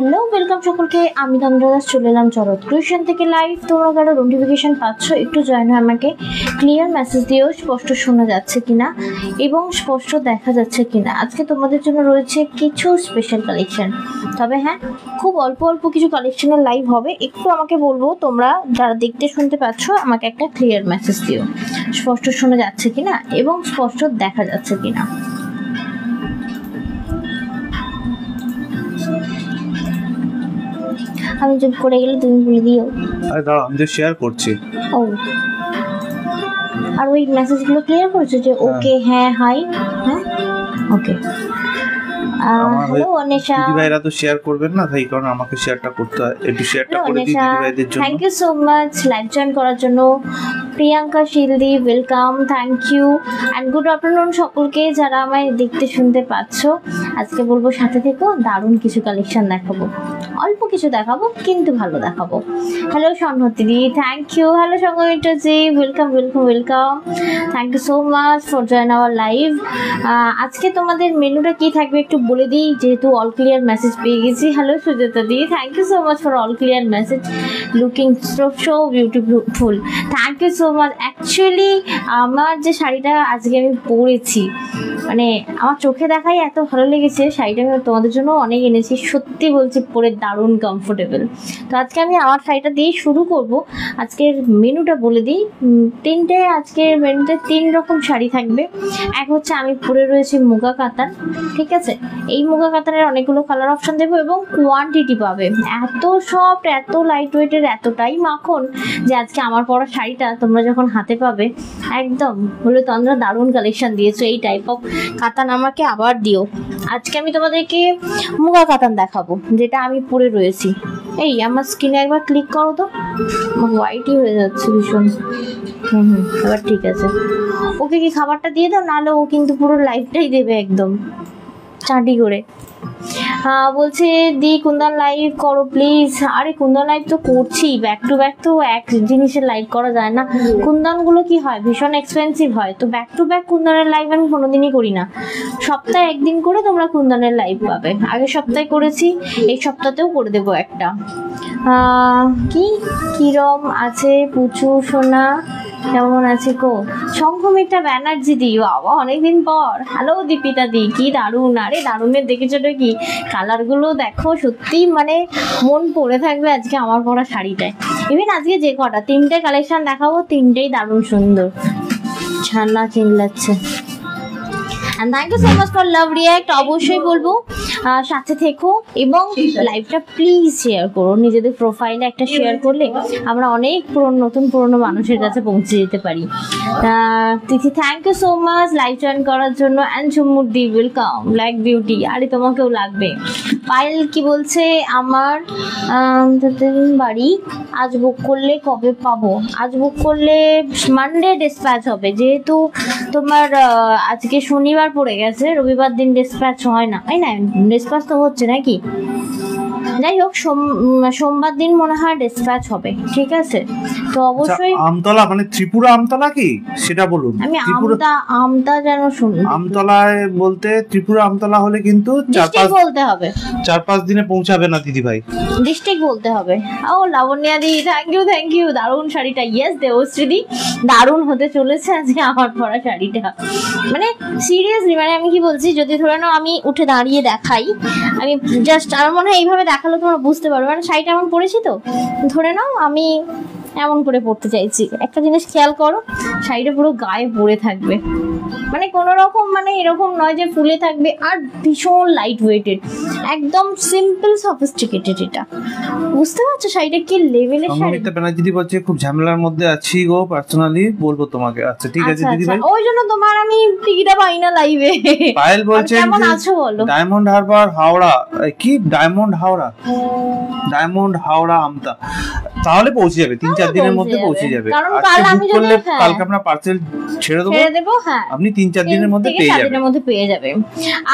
Hello welcome সকলকে, আমি তন্দ্রা চলে এলাম চরত ক্রিয়েশন থেকে লাইভ। তোমরা কারো নোটিফিকেশন পাচ্ছ একটু জয়েন হয়ে আমাকে ক্লিয়ার মেসেজ দিও, স্পষ্ট শোনা যাচ্ছে কিনা এবং স্পষ্ট দেখা যাচ্ছে কিনা। আজকে তোমাদের জন্য রয়েছে কিছু স্পেশাল কালেকশন, তবে হ্যাঁ খুব অল্প অল্প কিছু কালেকশনের লাইভ হবে। একটু আমাকে বলবো তোমরা যারা দেখতে শুনতে পাচ্ছ আমাকে একটা ক্লিয়ার মেসেজ দিও, স্পষ্ট শোনা যাচ্ছে কিনা এবং স্পষ্ট দেখা যাচ্ছে কিনা। আমি চুপ করে গেলে তুমি বলে দিও। আরে দাঁড়াও, আমি তো শেয়ার করছি। ও, আর ওই মেসেজগুলো ক্লিয়ার করছো যে ওকে হ্যাঁ হাই হ্যাঁ ওকে। হ্যালো অনিশা, দিদি ভাইরা তো শেয়ার করবেন না, তাই কারণে আমাকে শেয়ারটা করতে হয়। একটু শেয়ারটা করে দিই দিদি ভাইদের জন্য। Thank you so much live join করার জন্য। প্রিয়াঙ্কা শিলদি welcome, thank you and good afternoon সকলকে যারা আমায় দেখতে শুনতে পাচ্ছ। আজকে বলবো সাথে থেকো, দারুণ কিছু কালেকশন দেখাবো, অল্প কিছু দেখাবো কিন্তু ভালো দেখাবো। হ্যালো সংহতি দি, থ্যাংক ইউ। হ্যালো সংগমিতা ji, welcome welcome welcome, thank you so much for join our live. আজকে তোমাদের মেনুটা কি থাকবে একটু বলে দিই, যেহেতু অল ক্লিয়ার মেসেজ পেয়ে গেছি। হ্যালো সুজাতা দি, thank you so much for all clear message, looking so beautiful, thank you so much. Actually আমার যে শাড়িটা আজকে আমি পরেছি, মানে আমার চোখে দেখাই এত ভালো লেগেছে শাড়িটা, আমি তোমাদের জন্য অনেক এনেছি, সত্যি বলছি পরে দারুণ কমফোর্টেবল। তো আজকে আমি আমার শাড়িটা দিয়ে শুরু করব। আজকের মেনুটা বলে দিই, তিনটে আজকের মেনুতে 3 রকম শাড়ি থাকবে। এক হচ্ছে আমি পরে রয়েছি মুগা কাতান, ঠিক আছে। এই মুগা কাতানের অনেকগুলো কালার অপশন দেবো এবং কোয়ান্টিটি পাবে, এত সফট এত লাইট ওয়েটের এতটাই মাখন যে আজকে আমার পরা শাড়িটা তোমরা যখন হাতে পাবে একদম বলে তোমরা দারুণ কালেকশন দিয়েছো, এই টাইপ অফ কাতান আমাকে আবার দিও। আজকে আমি তোমাদেরকে মুগা কাতান দেখাবো যেটা আমি পরে রয়েছি। এই আমার স্কিনে একবার ক্লিক করো তো, হোয়াইটই হয়ে যাচ্ছে ভীষণ। এবার ঠিক আছে, ওকে কি খাবারটা দিয়ে দাও, নাহলে ও কিন্তু পুরো লাইফটাই দেবে একদম চাঁটি করে। বলছে দি কুন্দন লাইভ করো প্লিজ। আরে কুন্দন লাইভ তো করছি, ব্যাক টু ব্যাক তো এক জিনিসের লাইভ করা যায় না। কুন্দনগুলো কি হয় ভীষণ এক্সপেন্সিভ হয়, তো ব্যাক টু ব্যাক কুন্দনের লাইভ আমি কোনোদিনই করি না। সপ্তাহে একদিন করে তোমরা কুন্দনের লাইভ পাবে, আগের সপ্তাহে করেছি, এই সপ্তাহতেও করে দেবো একটা। কিরম আছে পুচু সোনা, কেমন আছে গো? সংঘমিত্রা ব্যানার্জি দি, বাবা অনেকদিন পর। হ্যালো দীপিতা দি, কি দারুণ। আরে দারুণের দেখেছো কি কালারগুলো দেখো, সত্যি মানে মন পড়ে থাকবে আজকে আমার পরা শাড়িটায়। ইভেন আজকে যে কটা 3টে কালেকশন দেখাবো, 3টেই দারুণ সুন্দর। ছানা চিল্লাচ্ছে। And thank you so much for love react, অবশ্যই বলবো সাথে থেকো এবং লাইভটা প্লিজ শেয়ার করো। নিজেদের প্রোফাইলে একটা শেয়ার করলে আমরা অনেক নতুন পুরনো মানুষের কাছে পৌঁছে যেতে পারি। Tithi thank you so much live join করার জন্য। অ্যান্ড চুমুরদি ওয়েলকাম, ব্ল্যাক বিউটি, আরে তোমাকেও লাগবে। পায়েল কি বলছে, আমার বাড়ি আজ বুক করলে কবে পাবো? আজ বুক করলে মানডে ডিসপ্যাচ হবে, যেহেতু তোমার আজকে শনিবার পড়ে গেছে, রবিবার দিন ডিসপ্যাচ হয় না, তাই না? ডিসপ্যাচ তো হচ্ছে নাকি, যাই হোক সোমবার দিন মনে হয় ডিসপ্যাচ হবে, ঠিক আছে। তো অবশ্যই আমতলা মানে ত্রিপুরা আমতলা কি সেটা বলুন। আমি আমতা যেন শুনি, আমতলায় বলতে ত্রিপুরা আমতলা হলে কিন্তু 4-5 বলতে হবে, 4-5 দিনে পৌঁছাবে না দিদি ভাই, ডিস্ট্রিক্ট বলতে হবে। ও লাবণ্যা দি থ্যাংক ইউ, দারুণ শাড়িটা। ইয়েস দেবশ্রী দি, দারুণ হতে চলেছে আজকে আমার পরা শাড়িটা, মানে সিরিয়াসলি, মানে আমি কি বলছি, যদি ধরে নাও আমি উঠে দাঁড়িয়ে দেখাই, আমি জাস্ট আমার মনে হয় এইভাবে দেখালে তোমরা বুঝতে পারবে, মানে শাড়িটা এমন পরেছি তো, ধরে নাও আমি এমন করে পড়তে চাইছি। একটা জিনিস খেয়াল করো, শাড়িটা পুরো গায়ে পরে থাকবে, মানে কোনো রকম মানে এরকম নয় যে ফুলে থাকবে, আর ভীষণ লাইট ওয়েটেড, একদম সিম্পল সফিস্টিকেটেড। এটা বুঝতে পারছো শাড়িটা কি লেভেলের শাড়ি? সংগীতা ব্যানার্জি বলছে খুব ঝামেলার মধ্যে আছি গো, পার্সোনালি বলবো তোমাকে। আচ্ছা ঠিক আছে দিদি ভাই, ওই জন্য তোমার আমি টিকিটটা পাই না লাইভে। পায়েল বলছে কেমন আছো বলো? ডায়মন্ড হারবার হাওড়া, কি ডায়মন্ড হাওড়া আমতা, তাহলে পৌঁছে যাবে 3-4 দিনের মধ্যে পৌঁছে যাবে। কারণ কাল আমি যদি কালকে আমরা পার্সেল ছেড়ে দেবো, হ্যাঁ আপনি 3-4 দিনের মধ্যে পেয়ে যাবেন। দিনের মধ্যে পেয়ে যাবে।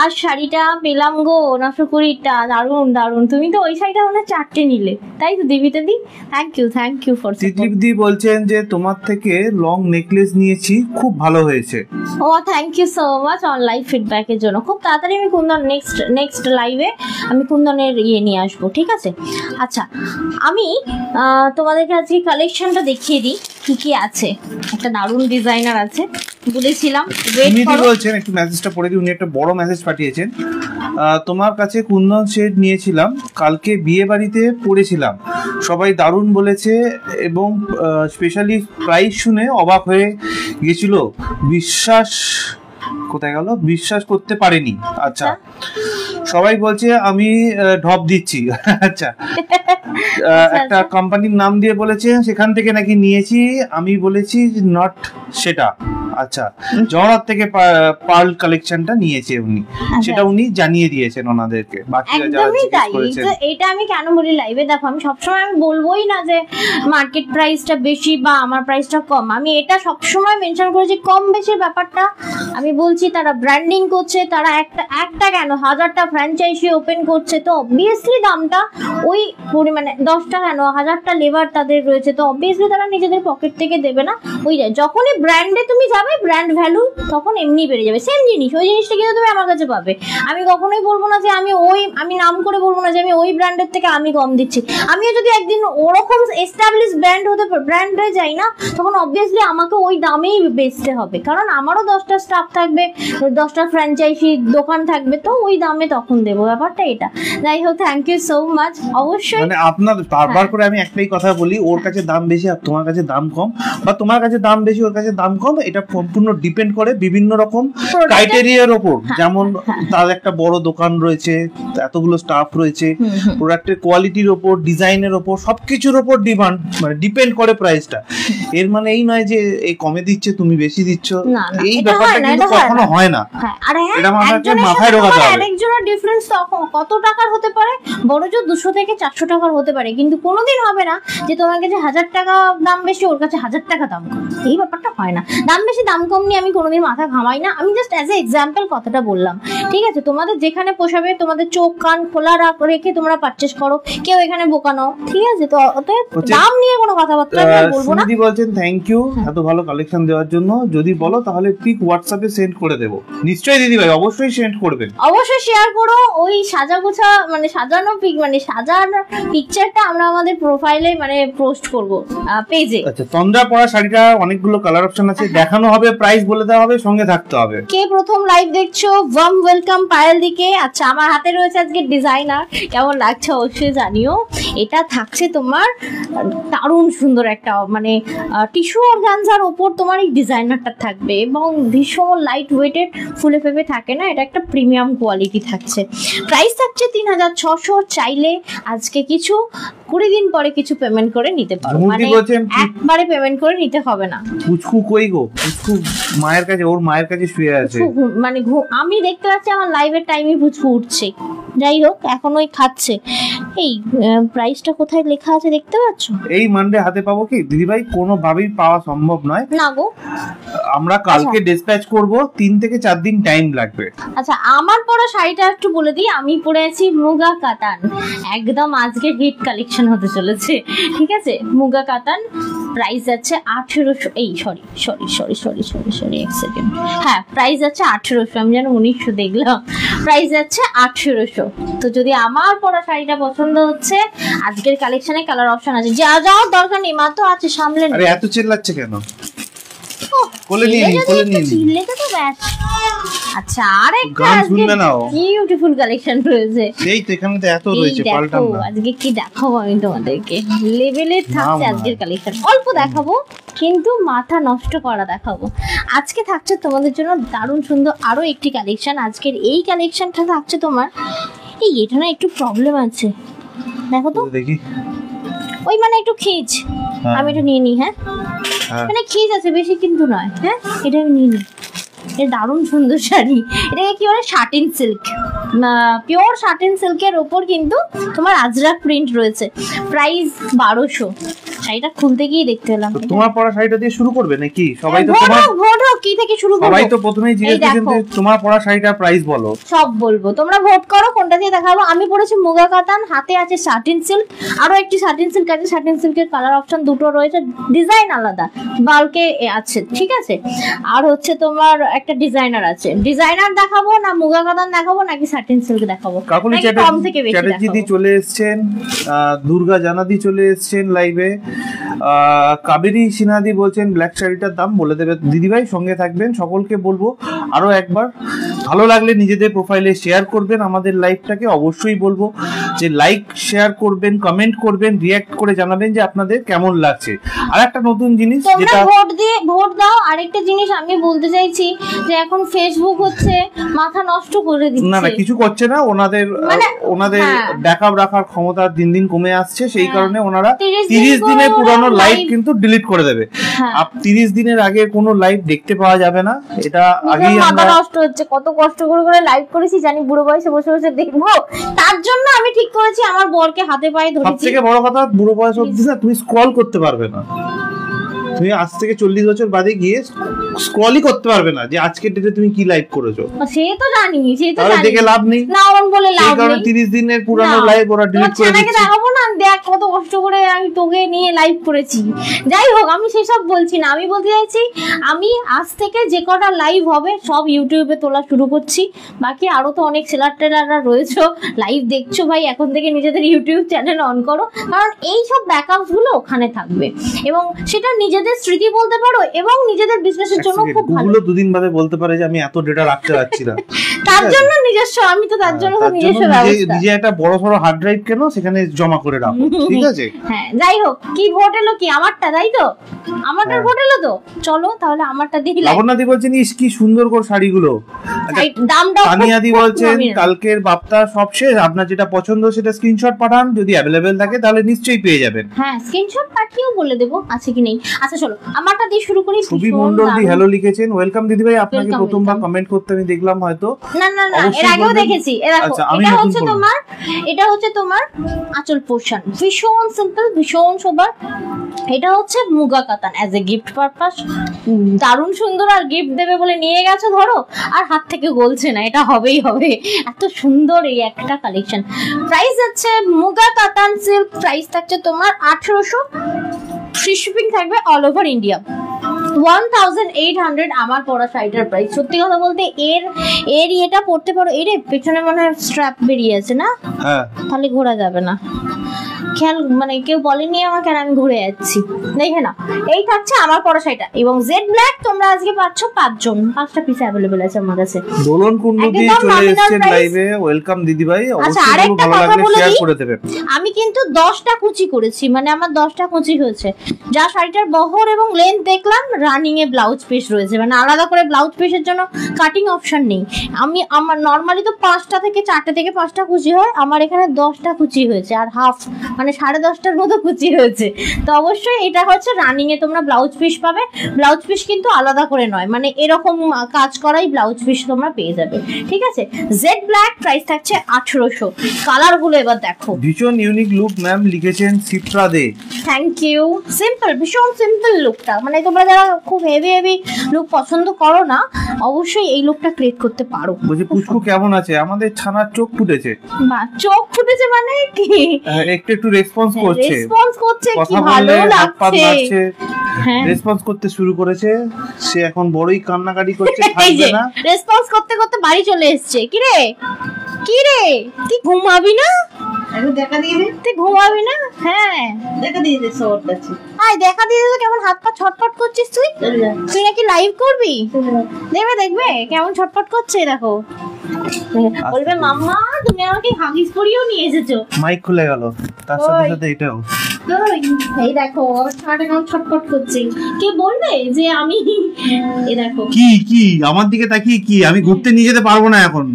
আর শাড়িটা পেলাম গো 920টা, দারুন দারুন। তুমি তো ওই শাড়িটা মানে 4টে নিলে, তাই তো দিবিতে দি? থ্যাংক ইউ ফর তিতলিপ দি বলছেন যে তোমার থেকে লং নেকলেস নিয়েছি, খুব ভালো হয়েছে। ও thank you so much on live ফিডব্যাকের জন্য। খুব তাড়াতাড়ি আমি কুন্দন নেক্সট লাইভে আমি কুন্দনের নিয়ে আসবো, ঠিক আছে? আচ্ছা, আমি তোমাদেরকে আজকে কালেকশনটা দেখিয়ে দিই কি কি আছে। একটা দারুণ ডিজাইনার আছে বলেছিলাম, উনি বলছেন একটু মেসেজটা পড়ে দিই। উনি একটা বড় মেসেজ পাঠিয়েছেন। তোমার কাছে কুন্দন সেট নিয়েছিলাম, কালকে বিয়ে বাড়িতে পড়েছিলাম, সবাই দারুণ বলেছে এবং স্পেশালি প্রাইস শুনে অবাক হয়ে গেছিল, বিশ্বাস করতে পারেনি। আচ্ছা, সবাই বলছে আমি ঢপ দিচ্ছি। আচ্ছা, একটা কোম্পানির নাম দিয়ে বলেছে সেখান থেকে নাকি নিয়েছি, আমি বলেছি নট সেটা। আচ্ছা, জহরাত থেকে পার্ল কালেকশনটা নিয়েছে উনি, সেটা উনি জানিয়ে দিয়েছেন ওনাদেরকে। বাকিরা যারা জিজ্ঞেস করেছেন, এটা আমি কেন বলি লাইভে, দেখো আমি সবসময় আমি বলবোই না যে মার্কেট প্রাইসটা বেশি বা আমার প্রাইসটা কম। আমি এটা সবসময় মেনশন করেছি, কম বেশির ব্যাপারটা আমি বলছি। তারা ব্র্যান্ডিং করছে, তারা একটা কেন 1000টা ফ্র্যাঞ্চাইজি ওপেন করছে, তো অবভিয়াসলি দামটা ওই পরিমাণে 10টা কেন 1000টা লেবার তাদের রয়েছে, তো অবভিয়াসলি তারা নিজেদের পকেট থেকে দেবে না। ওই যখনই ব্র্যান্ডে তুমি যাবে, ব্র্যান্ড ভ্যালু তখন এমনি বেড়ে যাবে। সেম জিনিস, ওই জিনিসটা কিন্তু তুমি আমার কাছে পাবে। আমি কখনোই বলবো না যে আমি নাম করে বলবো না যে আমি ওই ব্র্যান্ডের থেকে আমি কম দিচ্ছি। আমিও যদি একদিন ওরকম এস্টাবলিশ ব্র্যান্ডে যাই না, তখন অবভিয়াসলি আমাকে ওই দামেই বেচতে হবে, কারণ আমারও 10টা স্টাফ থাকবে, 10টা ফ্র্যাঞ্চাইজি দোকান থাকবে, তো ওই দামে তখন দেবো। ব্যাপারটা এটা। যাই হোক, থ্যাংক ইউ সো মাচ। অবশ্যই মানে আপনার বারবার করে আমি একটাই কথা বলি, ওর কাছে দাম বেশি আর তোমার কাছে দাম কম, বা তোমার কাছে দাম বেশি ওর কাছে দাম কম, এটা সম্পূর্ণ ডিপেন্ড করে বিভিন্ন রকম ক্রাইটেরিয়ার উপর। যেমন তার একটা বড় দোকান রয়েছে, এতগুলো স্টাফ রয়েছে, প্রোডাক্টের কোয়ালিটির উপর, ডিজাইনের উপর, সবকিছুর উপর ডিপেন্ড করে প্রাইসটা। এর মানে এই নয় যে এই কমে দিচ্ছে তুমি বেশি দিচ্ছ, এই ব্যাপারটা কিন্তু কখনো হয় না। এটা মাথায় ঢোকাতে হবে। আরেকজনের ডিফারেন্স কত টাকার হতে পারে, বড় জোর 200 থেকে 400 টাকার হতে পারে, কিন্তু কোনোদিন হবে না যে তোমার কাছে 1000 টাকা দাম বেশি, ওর কাছে 1000 টাকা দাম কম। এই ব্যাপারটা হয় না। দাম বেশি দাম কম নিয়ে আমি কোনোদিন মাথা ঘামাই না। আমি জাস্ট অ্যাজ এ এক্সাম্পল কথাটা বললাম, ঠিক আছে? তোমাদের যেখানে পোষাবে, তোমাদের চোখ কান খোলা রেখে তোমরা পারচেজ করো, কেউ এখানে বোকা নাও, ঠিক আছে? তো দাম নিয়ে কোনো কথাবার্তা বলবো না। দিদি বলছেন থ্যাংক ইউ এত ভালো কালেকশন দেওয়ার জন্য, যদি বলো তাহলে পিক হোয়াটসঅ্যাপে সেন্ড করে দেবো। নিশ্চয়ই দিদি ভাই, অবশ্যই সেন্ড করবেন, অবশ্যই শেয়ার করো। ওই সাজাগোছা মানে সাজানো পিকচারটা আমরা আমাদের প্রোফাইলে মানে পোস্ট করব পেজে। আচ্ছা, তন্দ্রা পরা শাড়িটা অনেকগুলো কালার অপশন আছে, দেখানো হবে, প্রাইস বলে দেওয়া হবে, সঙ্গে থাকতে হবে। কে প্রথম লাইভ দেখছো, ওয়ার্ম ওয়েলকাম পায়েল দিকে। আচ্ছা, আমার হাতে রয়েছে আজকে ডিজাইনার, কেমন লাগছে অবশ্যই জানিও। এটা থাকছে তোমার দারুণ সুন্দর একটা মানে টিস্যু অর্গানজার ওপর তোমার এই ডিজাইনারটা থাকবে, এবং ভীষণ লাইট ওয়েটেড, ফুলে ফেপে থাকে না, এটা একটা প্রিমিয়াম কোয়ালিটি থাকছে। প্রাইস থাকছে 3600। চাইলে আজকে কিছু 20 দিন পরে কিছু পেমেন্ট করে নিতে পারো, মানে একবারে পেমেন্ট করে নিতে হবে না। পুচকু কই গো? পুচকু মায়ের কাছে, ওর মায়ের কাছে শুয়ে আছে, মানে আমি দেখতে পাচ্ছি আমার লাইভের টাইমে পুচকু উঠছে। যাই হোক, এখন ওই খাচ্ছে। এই প্রাইসটা কোথায় লেখা আছে দেখতে পাচ্ছ? এই মানডে হাতে পাবো কি দিদি ভাই? কোনোভাবেই পাওয়া সম্ভব নয় না গো, আমরা কালকে ডিসপ্যাচ করব, 3 থেকে 4 দিন টাইম লাগবে। আচ্ছা, আমার পরা শাড়িটা একটু বলে দিই। আমি পরে আছি মুগা কাতান, একদম আজকে হিট কালেকশন হতে চলেছে, ঠিক আছে? মুগা কাতান, প্রাইস আছে 1800। এই সরি এক সেকেন্ড, হ্যাঁ প্রাইস আছে 1800, আমি যেন 1900 দেখলাম। প্রাইস আছে 1800। তো যদি আমার পরা শাড়িটা পছন্দ হচ্ছে, আজকের কালেকশনে কালার অপশন আছে, যাওয়ার দরকার নেই, মাত্র আছে সামলে। আরে এত চিল্লাচ্ছে কেন? কোলে নিয়ে চিল্লেতে তো ব্যাস। আচ্ছা, আরেকটা বিউটিফুল কালেকশন রয়েছে। এই তো এখানে তো এত রয়েছে, পাল্টান না। আজকে কি দেখাবো আমি তোমাদেরকে, লেভেলের থাকছে আজকের কালেকশন। অল্প দেখাবো কিন্তু মাথা নষ্ট করা দেখাবো। আজকে থাকছে তোমাদের জন্য দারুণ সুন্দর আরো একটি কালেকশন। আজকের এই কালেকশনটা থাকছে তোমার, এই এটা না একটু প্রবলেম আছে, দেখো তো দেখি, ওই মানে একটু খিচ, আমি এটা নিয়ে নিই। হ্যাঁ, মানে খিচ আছে বেশি কিন্তু নয়। হ্যাঁ, এটা আমি নিয়ে নিই। এটা দারুণ সুন্দর শাড়ি। এটাকে কি বলে? শাটিন সিল্ক, পিওর শাটিন সিল্কের ওপর কিন্তু তোমার আজরাক প্রিন্ট রয়েছে। প্রাইস 1200। শাড়িটা খুলতে গিয়ে দেখতে পেলাম। তোমার পরা শাড়িটা দিয়ে শুরু করবে নাকি? সবাই তো তোমার ভোট হোক কি থেকে শুরু করব? সবাই তো প্রথমেই জিজ্ঞেস করেন যে তোমার পরা শাড়িটার প্রাইস বলো। সব বলবো, তোমরা ভোট করো কোনটা দিয়ে দেখাবো। আমি পরেছি মুগা কাতান, হাতে আছে সাটিন সিল্ক, আরো একটি সাটিন সিল্ক আছে। সাটিন সিল্কের কালার অপশন দুটো রয়েছে, ডিজাইন আলাদা, বালকে আছে, ঠিক আছে। আর হচ্ছে তোমার একটা ডিজাইনার আছে। ডিজাইনার দেখাবো না মুগা কাতান দেখাবো নাকি সাটিন সিল্ক দেখাবো? কাকুলি চ্যাটার্জি দি চলে এসেছেন, দুর্গা জানাদি চলে এসেছেন লাইভে, কাবেরী সিনহাদি বলছেন ব্ল্যাক শাড়িটার দাম বলে দেবে দিদিভাই, সঙ্গে থাকবেন। সকলকে বলবো আরো একবার ভালো লাগলে নিজেদের প্রোফাইলে শেয়ার করবেন আমাদের লাইভটাকে। অবশ্যই বলবো যে লাইক শেয়ার করবেন, কমেন্ট করবেন, রিঅ্যাক্ট করে জানাবেন যে আপনাদের কেমন লাগছে। আর একটা নতুন জিনিস যেটা ভোট দাও। আরেকটা জিনিস আমি বলতে চাইছি যে এখন ফেসবুক হচ্ছে মাথা নষ্ট করে দিচ্ছে। না কিছু করছে না, ওনাদের ব্যাকআপ রাখার ক্ষমতা দিন দিন কমে আসছে, সেই কারণে ওনারা 30 দিনের পুরনো লাইভ কিন্তু ডিলিট করে দেবে। 30 দিনের আগে কোনো লাইভ দেখতে পাওয়া যাবে না, এটা আগেই মাথা নষ্ট হচ্ছে। কত কষ্ট করে লাইভ করেছি জানি, বুড়ো বয়সে বসে বসে দেখবো, তার জন্য আমি ঠিক করেছি আমার বরকে হাতে পায়ে ধরেছি। সবথেকে বড় কথা, বুড়ো বয়স অবধি না তুমি স্ক্রল করতে পারবে না। তুমি আজ থেকে 40 বছর বাদে গিয়ে স্ক্রলই করতে পারবে না যে আজকের ডেটে তুমি কি লাইভ করেছো। সে তো জানি, দেখে লাভ নেই না, ওরকম বলে লাভ নেই। এই কারণে 30 দিনের পুরনো লাইভ ওরা ডিলিট করে দিচ্ছে। দেখাবো না, দেখ কত কষ্ট করে আমি তোকে নিয়ে লাইভ করেছি। যাই হোক, আমি সেসব বলছি না, আমি বলতে চাইছি আমি আজ থেকে যে কটা লাইভ হবে সব ইউটিউবে তোলা শুরু করছি। বাকি আরো তো অনেক সেলার টেলাররা রয়েছে, লাইভ দেখছো ভাই, এখন থেকে নিজেদের ইউটিউব চ্যানেল অন করো, কারণ এই সব ব্যাকআপস গুলো ওখানে থাকবে এবং সেটা নিজেদের স্মৃতি বলতে পারো এবং নিজেদের বিজনেসের জন্য খুব ভালো। গুলো দুদিন বাদে বলতে পারে যে আমি এত ডেটা রাখতে পারছি না, তার জন্য নিজস্ব, আমি তো তার জন্য নিজস্ব ব্যবস্থা, নিজে একটা বড় হার্ড ড্রাইভ কেন সেখানে জমা করে রাখো, ঠিক আছে। হ্যাঁ, যাই হোক, কি ভোট এলো, কি আমারটা, তাই তো আমারটার ভোট এলো তো, চলো তাহলে আমারটা দেখি। লাবণ্যাদি বলছেন ইস কি সুন্দর করে শাড়িগুলো, দামটা। তানিয়াদি বলছেন কালকের বাপ্তা সব শেষ, আপনার যেটা পছন্দ সেটা স্ক্রিনশট পাঠান, যদি অ্যাভেলেবেল থাকে তাহলে নিশ্চয়ই পেয়ে যাবেন। হ্যাঁ, স্ক্রিনশট পাঠিয়েও বলে দেবো আছে কি নেই। আচ্ছা চলো আমারটা দিয়ে শুরু করি। সুবি মন্ডল দি হ্যালো লিখেছেন, ওয়েলকাম দিদি ভাই, আপনাকে প্রথমবার কমেন্ট করতে আমি দেখলাম হয়তো। না এর আগেও দেখেছি। এটা হচ্ছে তোমার আঁচল পোর্শন, ভীষণ সিম্পল, ভীষণ সোবার। এটা হচ্ছে মুগা কাতান, অ্যাজ এ গিফট পারপাস দারুণ সুন্দর। আর গিফট দেবে বলে নিয়ে গেছো ধরো, আর হাত থেকে গলছে না, এটা হবেই হবে, এত সুন্দর এই একটা কালেকশন। প্রাইস আছে মুগা কাতান সিল্ক, প্রাইস থাকছে তোমার 1800, ফ্রি শিপিং থাকবে অল ওভার ইন্ডিয়া। 1800 আমার পরা শাড়িটার প্রাইস। সত্যি কথা বলতে এর এটা পড়তে পারো। এর পেছনে মনে হয় স্ট্র্যাপ বেরিয়ে আছে না, তাহলে ঘোরা যাবে না, খেয়াল মানে কেউ বলেনি আমাকে, আর আমি ঘুরে যাচ্ছি, দেখে না। এই থাকছে আমার পরা শাড়িটা, এবং জেড ব্ল্যাক তোমরা আজকে পাচ্ছ 5টা পিস अवेलेबल আছে আমার কাছে। দোলন কুন্ডু দিয়ে চলে এসেছেন লাইভে, ওয়েলকাম দিদি ভাই, অবশ্যই ভালো লাগলে শেয়ার করে দেবেন। আমি কিন্তু 10টা কুচি করেছি, মানে আমার 10টা কুচি হয়েছে। যা শাড়িটার বহর এবং লেন্থ দেখলাম, রানিং এ ব্লাউজ পিস রয়েছে, মানে আলাদা করে ব্লাউজ পিসের জন্য কাটিং অপশন নেই। আমার নরমালি তো 4টা থেকে 5টা কুচি হয়, আমার এখানে 10টা কুচি হয়েছে, আর হাফ মানে 10.5টার মতো কুচি হয়েছে। তো অবশ্যই এটা হচ্ছে রানিং এ তোমরা ব্লাউজ পিস পাবে। ব্লাউজ পিস কিন্তু আলাদা করে নয়, মানে এরকম কাজ করাই ব্লাউজ পিস তোমরা পেয়ে যাবে, ঠিক আছে। জেড ব্ল্যাক, প্রাইস থাকছে 1800। কালার গুলো এবার দেখো, ভীষণ ইউনিক লুক ম্যাম লিখেছেন সিপ্রা দে, থ্যাংক ইউ। সিম্পল, ভীষণ সিম্পল লুকটা, মানে তোমরা যারা খুব হেভি লুক পছন্দ করো না, অবশ্যই এই লুকটা ক্রিয়েট করতে পারো। বলছি পুচকু কেমন আছে? আমাদের ছানার চোখ ফুটেছে। চোখ ফুটেছে মানে কি? একটু রেসপন্স করছে, কি ভালো লাগছে, রেসপন্স করতে শুরু করেছে। সে এখন বড়ই কান্নাকাটি করছে, থাকবে না। রেসপন্স করতে করতে বাড়ি চলে এসেছে। কি রে তুই ঘুমাবি না? দেখা দিয়ে দে, তুই ঘুমাবি না? হ্যাঁ দেখা দিয়ে দে, সবার কাছে আয় দেখা দিয়ে দে। কেমন হাত পা ছটফট করছিস তুই নাকি লাইভ করবি? দেখবে কেমন ছটফট করছে, দেখো। বলবে মাম্মা তুমি আমাকে হাগিস করিয়েও নিয়ে এসেছো। মাইক খুলে গেল, তার সাথে সাথে এটাও। এই দেখো ছানাটা কেমন ছটফট করছে। কে বলবে যে আমি, এই দেখো কি আমার দিকে তাকিয়ে কি, আমি ঘুরতে নিয়ে যেতে পারবো না এখন।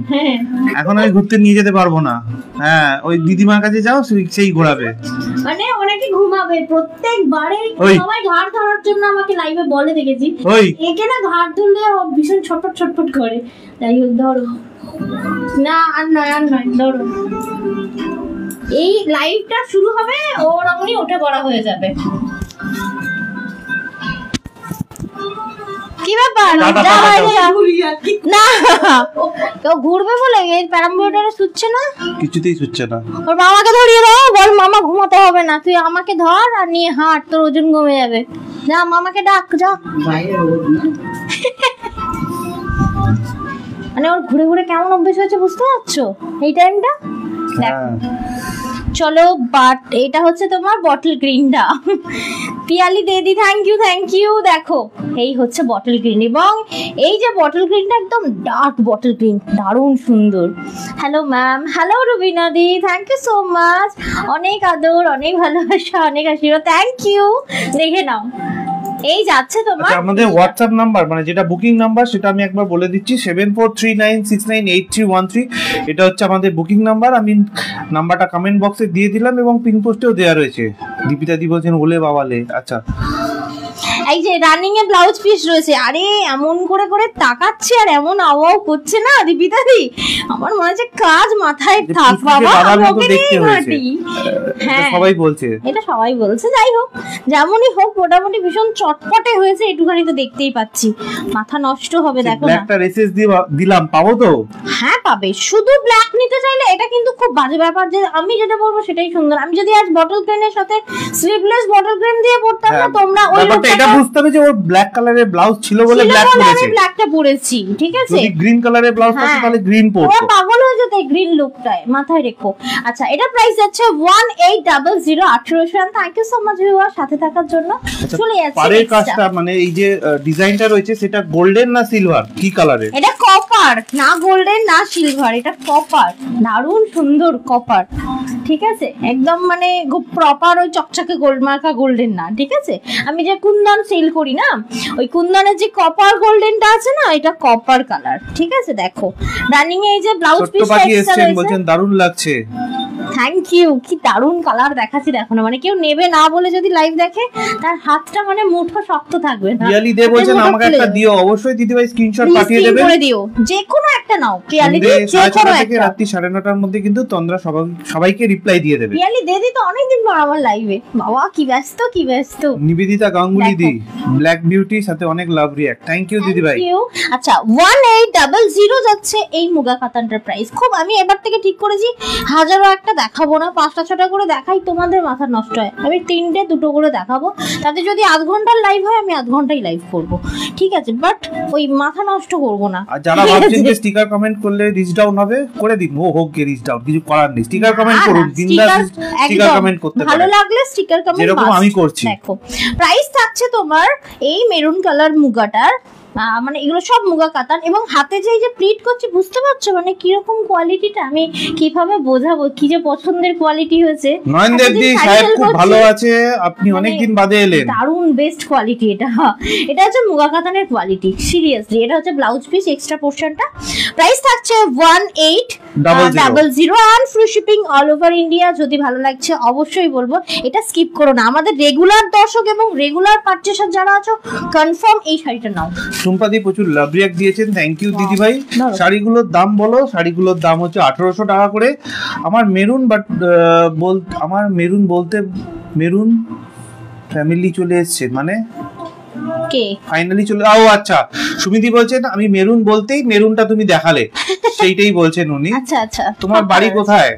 এখন আমি ঘুরতে নিয়ে যেতে পারবো না। হ্যাঁ, ওই দিদিমার কাছে যাও, সেই ঘোরাবে। মানে অনেকে ঘুমাবে প্রত্যেকবারে, সবাই ঘাড় ধরার জন্য আমাকে লাইভে বলে, দেখেছি একে না ঘাড় ধরলে ভীষণ ছটফট করে। যাই হোক ধরো না, আর নয় ধরো। এই লাইভটা শুরু হবে, ওর অমনি উঠে পড়া হয়ে যাবে। কি ব্যাপার যা বাইরে যা। না কেউ ঘুরবে বলে এই প্যারামিটারে শুচ্ছে না, কিছুতেই শুচ্ছে না। ওর মামাকে ধরিয়ে দাও, বল মামা ঘুমাতে হবে না, তুই আমাকে ধর আর নিয়ে হাঁট, তোর ওজন কমে যাবে। যা মামাকে ডাক যা। মানে ওর ঘুরে ঘুরে কেমন অভ্যেস হয়েছে বুঝতে পারছো এই টাইমটা। চলো বাট এটা হচ্ছে তোমার বটল গ্রিনটা। পিয়ালি দিদি থ্যাংক ইউ। দেখো এই হচ্ছে বটল গ্রিন, এবং এই যে বটল গ্রিনটা একদম ডার্ক বটল গ্রিন, দারুণ সুন্দর। হ্যালো ম্যাম, হ্যালো রুবিনা দি, থ্যাংক ইউ সো মাচ। অনেক আদর, অনেক ভালোবাসা, অনেক আশীর্বাদ, থ্যাংক ইউ। দেখে নাও এই যাচ্ছে তোমার আমাদের হোয়াটসঅ্যাপ নাম্বার, মানে যেটা বুকিং নাম্বার সেটা আমি একবার বলে দিচ্ছি, 7439698313। এটা হচ্ছে আমাদের বুকিং নাম্বার। আমি নাম্বারটা কমেন্ট বক্সে দিয়ে দিলাম এবং পিন পোস্টেও দেওয়া রয়েছে। দীপিতা দি বলছেন ওলে বাবালে। আচ্ছা এই যে রানিং এ ব্লাউজ পিস রয়েছে। আরে এমন করে করে তাকাচ্ছে আর এমন আওয়াও করছে না দীপিতা দি, আমার মনে হচ্ছে কাজ মাথায় থাক বাবা, ওকে দেখতে হয়েছে। হ্যাঁ সবাই বলছে, এটা সবাই বলছে। যাই হোক যেমনই হোক মোটামুটি ভীষণ চটপটে হয়েছে, একটুখানি তো দেখতেই পাচ্ছি, মাথা নষ্ট হবে। দেখো না একটা রেসেস দিলাম, পাবো তো? হ্যাঁ পাবে, শুধু ব্ল্যাক নিতে চাইলে এটা কিন্তু খুব বাজে ব্যাপার। যে আমি যেটা বলবো সেটাই সুন্দর। আমি যদি আজ বটল ক্রিমের সাথে স্লিভলেস বটল ক্রিম দিয়ে পরতাম না, তোমরা ওই এটা বুঝতে হবে যে ওর ব্ল্যাক কালারের ব্লাউজ ছিল বলে ব্ল্যাক পরেছে, আমি ব্ল্যাকটা পরেছি, ঠিক আছে? যদি গ্রিন কালারের ব্লাউজ থাকে তাহলে গ্রিন পরতো। ও পাগল হয়ে যেত গ্রিন লুকটায়, মাথায় রেখো। আচ্ছা এটা প্রাইস আছে 1800 1800। Thank you so much viewer সাথে থাকার জন্য। চলে যাচ্ছে পারের কাজটা, মানে এই যে ডিজাইনটা রয়েছে সেটা গোল্ডেন না সিলভার, কি কালারের? এটা কপার, না গোল্ডেন না সিলভার, এটা কপার, দারুণ সুন্দর কপার, ঠিক আছে? একদম মানে প্রপার ওই চকচকে গোল্ড মার্কা গোল্ডেন না, ঠিক আছে? আমি যে কুন্দন সেল করি না, ওই কুন্দনের যে কপার গোল্ডেনটা আছে না, এটা কপার কালার, ঠিক আছে? দেখো রানিং এ এই যে ব্লাউজ পিসটা এক্সট্রা রয়েছে, বলছেন দারুণ লাগছে। Thank you. কি দারুণ কালার দেখাচ্ছি দেখো না, মানে কেউ নেবে না বলে যদি লাইভ দেখে তার হাতটা মানে মুঠো শক্ত থাকবে না। পিয়ালি দে বলছেন আমাকে একটা দিও, অবশ্যই দিদি ভাই স্ক্রিনশট পাঠিয়ে দেবেন, করে দিও, যে কোনো একটা নাও পিয়ালি দি, যে কোনো একটা। রাত্রি 9:30টার মধ্যে কিন্তু তন্দ্রা সবাইকে রিপ্লাই দিয়ে দেবে। পিয়ালি দিদি তো অনেকদিন পর আমার লাইভে, বাবা কি ব্যস্ত কি ব্যস্ত। নিবেদিতা গাঙ্গুলি দি, ব্ল্যাক বিউটি সাথে অনেক লাভ রিঅ্যাক্ট, থ্যাংক ইউ দিদি ভাই। আচ্ছা 1800 যাচ্ছে এই মুগা কাতানটার প্রাইস। খুব আমি এবার থেকে ঠিক করেছি হাজারো একটা দেখাবো না, 5টা 6টা করে দেখাই, তোমাদের মাথা নষ্ট হয়। আমি 3টে 2টো করে দেখাবো, তাতে যদি আধ ঘন্টার লাইভ হয় আমি আধ ঘন্টাই লাইভ করব, ঠিক আছে? বাট ওই মাথা নষ্ট করব না। আর যারা ভাবছেন যে স্টিকার কমেন্ট করলে রিচ ডাউন হবে, করে দিন, ও হোক গে রিচ ডাউন, কিছু করার নেই। স্টিকার কমেন্ট করুন, বিন্দাস স্টিকার কমেন্ট করতে পারেন, ভালো লাগলে স্টিকার কমেন্ট, যেরকম আমি করছি। দেখো প্রাইস থাকছে তোমার এই মেরুন কালার মুগাটার, মানে এগুলো সব মুগা কাতান, এবং হাতে যে এই যে প্লিট করছি বুঝতে পারছো মানে কিরকম কোয়ালিটিটা, আমি কিভাবে বোঝাবো কি যে পছন্দের কোয়ালিটি হয়েছে। নয়নদেব দি সাহেব খুব ভালো আছে, আপনি অনেক দিন বাদে এলেন, দারুন বেস্ট কোয়ালিটি এটা। এটা হচ্ছে মুগা কাতানের কোয়ালিটি, সিরিয়াসলি। এটা হচ্ছে ব্লাউজ পিস এক্সট্রা পোরশনটা। প্রাইস থাকছে 1800 and free shipping all over India. যদি ভালো লাগছে অবশ্যই বলবো এটা স্কিপ করো না। আমাদের রেগুলার দর্শক এবং রেগুলার পারচেজার যারা আছো কনফার্ম এই শাড়িটা নাও। টুম্পাদি প্রচুর লাভ রিঅ্যাক্ট দিয়েছেন, থ্যাংক ইউ দিদি ভাই। শাড়িগুলোর দাম বলো? শাড়িগুলোর দাম হচ্ছে 1800 টাকা করে। আমার মেরুন বলতে মেরুন ফ্যামিলি চলে এসেছে, মানে কে ফাইনালি চলে, ও আচ্ছা সুমিদি বলছেন আমি মেরুন বলতেই মেরুনটা তুমি দেখালে, সেইটাই বলছেন উনি। আচ্ছা আচ্ছা, তোমার বাড়ি কোথায়?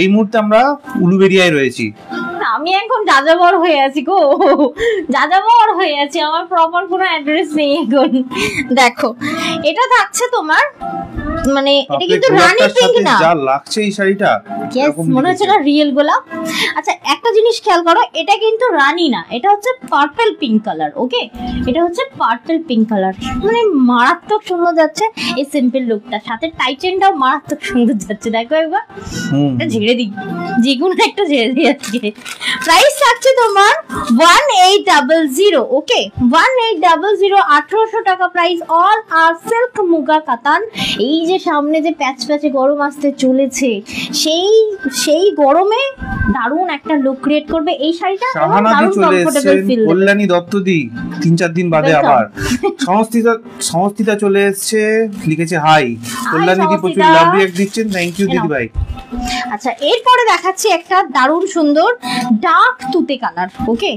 এই মুহূর্তে আমরা উলুবেড়িয়ায় রয়েছি। আমি এখন যাযাবর হয়ে আছি গো, যাযাবর হয়ে আছি, আমার প্রপার কোনো অ্যাড্রেস নেই এখন। দেখো এটা থাকছে তোমার, মানে এটা কিন্তু রানী পিঙ্ক না, যা লাগছে এই শাড়িটা মনে হচ্ছে না রিয়েল গোলাপ। আচ্ছা একটা জিনিস খেয়াল করো, এটা কিন্তু রানী না, এটা হচ্ছে পার্পল পিঙ্ক কালার। ওকে, এটা হচ্ছে পার্পল পিঙ্ক কালার, মানে মারাত্মক সুন্দর যাচ্ছে এই সিম্পল লুকটা, সাথে টাইটেনটাও মারাত্মক সুন্দর যাচ্ছে। দেখো একবার এটা ঝেড়ে দিই, যেগুলো একটা ঝেড়ে দিই আজকে। প্রাইস থাকছে তোমার 1800। ওকে 1800, 1800 টাকা প্রাইস। অল আর সিল্ক মুগা কাতান। এই যে সামনে যে প্যাচ প্যাচে গরম আসতে চলেছে, সেই গরমে দারুণ একটা লুক ক্রিয়েট করবে এই শাড়িটা। দারুণ কমফোর্টেবল ফিল। কল্যাণী দত্ত দি 3-4 দিন বাদে আবার। সংস্থিতা চলে এসেছে, লিখেছে হাই। কল্যাণী দি প্রচুর লাভ রিঅ্যাক্ট দিচ্ছেন, থ্যাংক ইউ দিদি ভাই। আচ্ছা এরপরে দেখাচ্ছি একটা দারুণ সুন্দর ডার্ক তুতে কালার। ওকে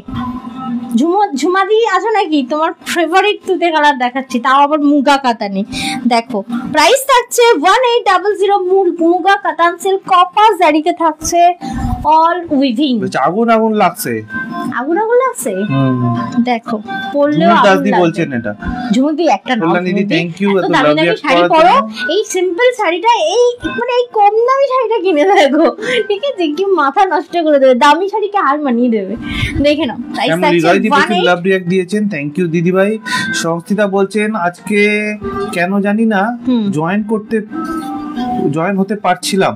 ঝুমাদি আছো নাকি? তোমার ফেভারিট তুতে কালার দেখাচ্ছি, তাও আবার মুগা কাতানে। দেখো প্রাইস থাকছে 1800 মুগা কাতান সিল্ক কপার জারিতে থাকছে অল উইভিং। আগুন আগুন লাগছে, আগুন আগুন লাগছে। দেখো পরলেও আগুন লাগবে। বলছেন এটা ঝুমুদি একটা নাও। কল্যাণীদি থ্যাংক ইউ এত দামি দামি শাড়ি পরো, এই সিম্পল শাড়িটা এই মানে এই কম দামি শাড়িটা কিনে দেখো, ঠিক আছে? কি মাথা নষ্ট করে দেবে, দামি শাড়িকে আর মানিয়ে দেবে। দেখে নাও প্রাইস থাকছে লাভ রিঅ্যাক্ট দিয়েছেন, থ্যাংক ইউ দিদি ভাই। সংস্থিতা বলছেন আজকে কেন জানি না জয়েন হতে পারছিলাম,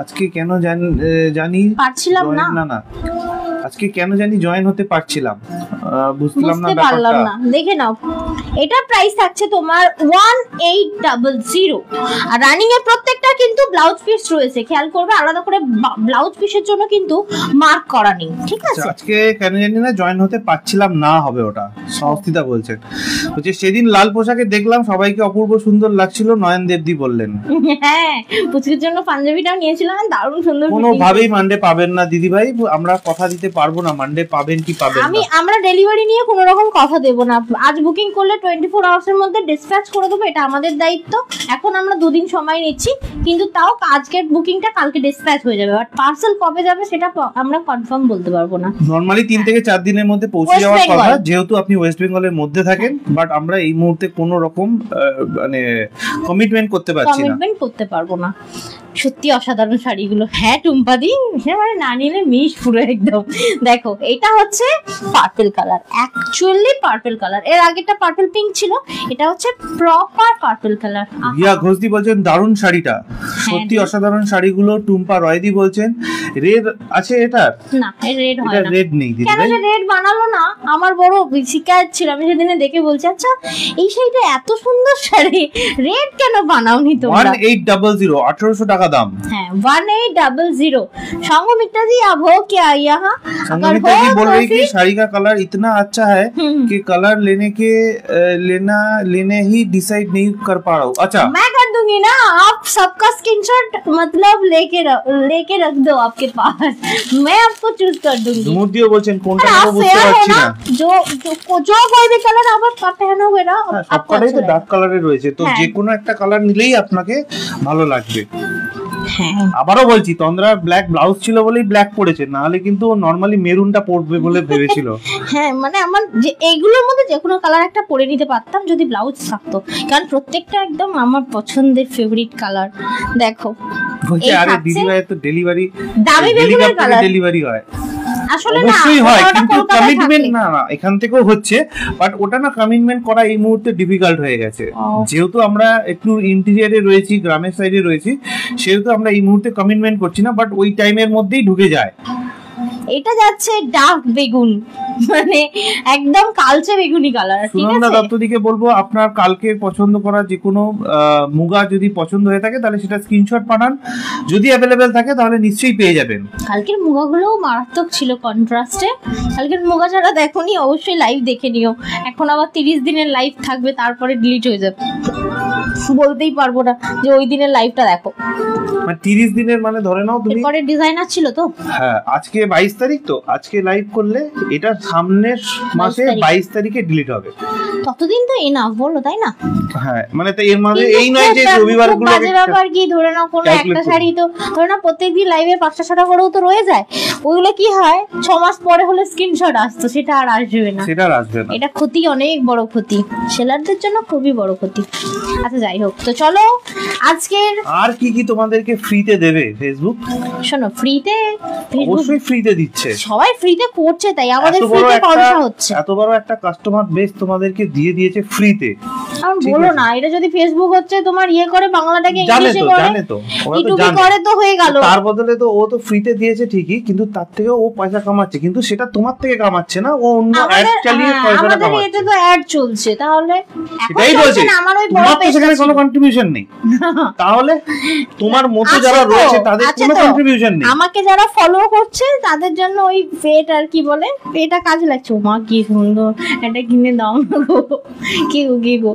আজকে কেন জানি পারছিলাম না, না আজকে কেন জানি জয়েন হতে পারছিলাম, বুঝলাম না বুঝতে পারলাম না। দেখে নাও এটা প্রাইস থাকছে তোমার 1800। আর রানিং এর প্রত্যেকটা কিন্তু ব্লাউজ পিস রয়েছে, খেয়াল করবে আলাদা করে ব্লাউজ পিসের জন্য কিন্তু মার্ক করা নেই, ঠিক আছে? আজকে কেন জানি না জয়েন হতে পারছিলাম না হবে ওটা। সংস্থিতা বলছেন হচ্ছে সেদিন লাল পোশাকে দেখলাম সবাইকে অপূর্ব সুন্দর লাগছিল, নয়ন দেবদি বললেন। হ্যাঁ পুচকির জন্য পাঞ্জাবিটাও নিয়েছিলাম, দারুণ সুন্দর। কোনোভাবেই মানডে পাবেন না দিদি ভাই, আমরা কথা দিতে পারবো না মানডে পাবেন কি পাবেন না। আমরা ডেলিভারি নিয়ে কোনো রকম কথা দেব না। আজ বুকিং করলে 24 আওয়ার্স এর মধ্যে ডিসপ্যাচ করে দেবো, এটা আমাদের দায়িত্ব। এখন আমরা 2 দিন সময় নিচ্ছি, কিন্তু তাও আজকের বুকিংটা কালকে ডিসপ্যাচ হয়ে যাবে। বাট পার্সেল কবে যাবে সেটা আমরা কনফার্ম বলতে পারবো না। নরমালি 3 থেকে 4 দিনের মধ্যে পৌঁছে যাওয়ার কথা, যেহেতু আপনি ওয়েস্ট বেঙ্গলের মধ্যে থাকেন। বাট আমরা এই মুহূর্তে কোনো রকম মানে কমিটমেন্ট করতে পারছি না, কমিটমেন্ট করতে পারবো না। সত্যি অসাধারণ শাড়িগুলো। হ্যাঁ টুম্পাদি, মানে না নিলে মিস পুরো একদম। দেখো এটা হচ্ছে purple colour, actually purple colour. এর আগেটা পার্পল পিঙ্ক ছিল, এটা হচ্ছে প্রপার পার্পল কালার। রিয়া ঘোষদি বলছেন দারুণ শাড়িটা, সত্যি অসাধারণ শাড়িগুলো। টুম্পা রয়দি বলছেন রেড আছে এটা? না রেড হয় না, রেড নেই দিদি কেন যে রেড বানালো না? আমার বড় শিকায়ত ছিল, আমি সেদিনে দেখে বলছি আচ্ছা এই শাড়িটা এত সুন্দর শাড়ি, রেড কেন বানাওনি তোমরা? 1800 1800 টাকা দাম। হ্যাঁ 1800। संगमित्रा जी आप हो क्या यहाँ? संगमित्रा जी बोल रही कि शाड़ी का कलर इतना अच्छा है कि कलर लेने ही डिसाइड नहीं कर पा रहा हूँ। अच्छा मैं कर दूंगी ना, आप सबका स्क्रीनशॉट मतलब लेके रख दो आपके पास, मैं आपको चूज कर दूंगी। मुद्दियों बोलছেন কোনটা নেব বুঝতে পারছি না। जो कोई भी कलर आप पहनोगे ना সবকটাই তো ডার্ক কালারে রয়েছে, তো যে কোনো একটা কালার নিলেই আপনাকে ভালো লাগবে। আবারও বলছি তন্দ্রা ব্ল্যাক ব্লাউজ ছিল বলেই ব্ল্যাক পরেছে, না হলে কিন্তু নরমালি মেরুনটা পরবে বলে ভেবেছিল। হ্যাঁ মানে আমার যে এইগুলোর মধ্যে যে কোনো কালার একটা পরে নিতে পারতাম যদি ব্লাউজ থাকতো, কারণ প্রত্যেকটা একদম আমার পছন্দের ফেভারিট কালার। দেখো বলছে আরে দিদি ভাই তো ডেলিভারি দামি বেগুনের কালার ডেলিভারি হয়, আসলে না অবশ্যই হয়, কিন্তু কমিটমেন্ট না এখান থেকেও হচ্ছে। বাট ওটা না কমিটমেন্ট করা এই মুহূর্তে ডিফিকাল্ট হয়ে গেছে, যেহেতু আমরা একটু ইন্টেরিয়রে রয়েছি, গ্রামের সাইডে রয়েছি, সেহেতু আমরা এই মুহূর্তে কমিটমেন্ট করছি না। বাট ওই টাইমের মধ্যেই ঢুকে যায়। এটা যাচ্ছে ডার্ক বেগুন, মানে একদম কালচে বেগুনি কালার। ঠিক আছে, সুনন্দা দত্তদিকে বলবো আপনার কালকে পছন্দ করা যে কোনো মুগা যদি পছন্দ হয়ে থাকে তাহলে সেটা স্ক্রিনশট পাঠান, যদি অ্যাভেলেবেল থাকে তাহলে নিশ্চয়ই পেয়ে যাবেন। কালকের মুগাগুলো মারাত্মক ছিল কন্ট্রাস্টে। কালকের মুগা যারা দেখোনি অবশ্যই লাইভ দেখে নিও, এখন আবার 30 দিনের লাইভ থাকবে, তারপরে ডিলিট হয়ে যাবে। বলতেই পারবো না যে ওই দিনের লাইভটা দেখো, মানে 30 দিনের মানে ধরে নাও তুমি। এরপরে ডিজাইনার ছিল তো। হ্যাঁ আজকে 22 তারিখ, তো আজকে লাইভ করলে এটা সামনের মাসে 22 তারিখে ডিলিট হবে। ততদিন তো এনাফ বলো, তাই না? হ্যাঁ মানে তো এর মাঝে এই নয় যে রবিবারগুলো বাজে ব্যাপার কি, ধরে নাও কোনো একটা শাড়ি তো ধরে নাও প্রত্যেকদিন লাইভে 500-600 করেও তো রয়ে যায়, ওইগুলো কি হয় 6 মাস পরে হলে স্ক্রিনশট আসতো, সেটা আর আসবে না, সেটা আর আসবে না। এটা ক্ষতি, অনেক বড় ক্ষতি, সেলারদের জন্য খুবই বড় ক্ষতি। আচ্ছা যাই হোক, তো চলো আজকের আর কি কি তোমাদেরকে ফ্রিতে দেবে ফেসবুক? শোনো ফ্রিতে, অবশ্যই ফ্রিতে দিচ্ছে, সবাই ফ্রিতে করছে, তাই আমাদের ফ্রিতে পয়সা হচ্ছে। এত বড় একটা কাস্টমার বেস তোমাদেরকে দিয়ে দিয়েছে ফ্রিতে। আর বলো না, এটা যদি ফেসবুক হচ্ছে তোমার ইয়ে করে বাংলাটাকে ইংলিশে করে, জানে তো ওরা তো জানে করে তো হয়ে গেল, তার বদলে তো ও তো ফ্রিতে দিয়েছে ঠিকই, কিন্তু তার থেকে ও পয়সা কামাচ্ছে, কিন্তু সেটা তোমার থেকে কামাচ্ছে না, ও অন্য অ্যাড চালিয়ে পয়সাটা কামাচ্ছে। আমাদের এটা তো অ্যাড চলছে, তাহলে সেটাই বলছি আমার ওই বড় পেজে সেখানে কোনো কন্ট্রিবিউশন নেই, তাহলে তোমার মতো যারা রয়েছে তাদের কোনো কন্ট্রিবিউশন নেই। আমাকে যারা ফলো করছে তাদের জন্য ওই পেট আর কি বলে, পেটা কাজে লাগছে। ও মা কি সুন্দর, এটা কিনে দাও না গো, কি গো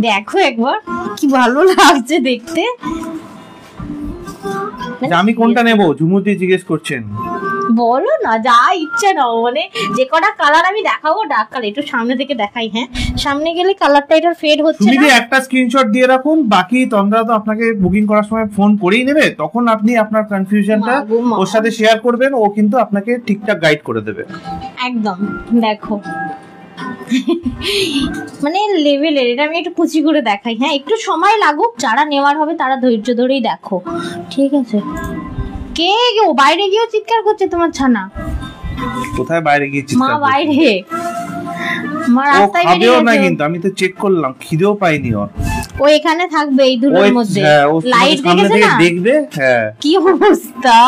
দেখো একবার কি ভালো লাগছে দেখতে। আমি কোনটা নেব ঝুমুদি জিজ্ঞেস করছেন। বলো না, যা ইচ্ছা নাও, মানে যে কটা কালার আমি দেখাবো ডার্ক কালার। একটু সামনে থেকে দেখাই, হ্যাঁ সামনে গেলে কালারটা এটার ফেড হচ্ছে তুমি না। একটা স্ক্রিনশট দিয়ে রাখুন, বাকি তন্দ্রা তো আপনাকে বুকিং করার সময় ফোন করেই নেবে, তখন আপনি আপনার কনফিউশনটা ওর সাথে শেয়ার করবেন, ও কিন্তু আপনাকে ঠিকঠাক গাইড করে দেবে একদম। দেখো মানে লেভেলের, এটা আমি একটু কুচি করে দেখাই, হ্যাঁ একটু সময় লাগুক, যারা নেওয়ার হবে তারা ধৈর্য ধরেই দেখো, ঠিক আছে। কে ও বাইরে গিয়েও চিৎকার করছে তোমার ছানা? কোথায় বাইরে গিয়ে মা চিৎকার করছে? বাইরে, মা ও রাস্তায় বেরিয়ে খাবেও না, গেছে। কিন্তু আমি তো চেক করলাম, খিদেও পাইনি ওর। ও এখানে থাকবে এই ধুলোর মধ্যে, লাইট সামনে দেখেছে থেকে না দেখবে। হ্যাঁ কি অবস্থা,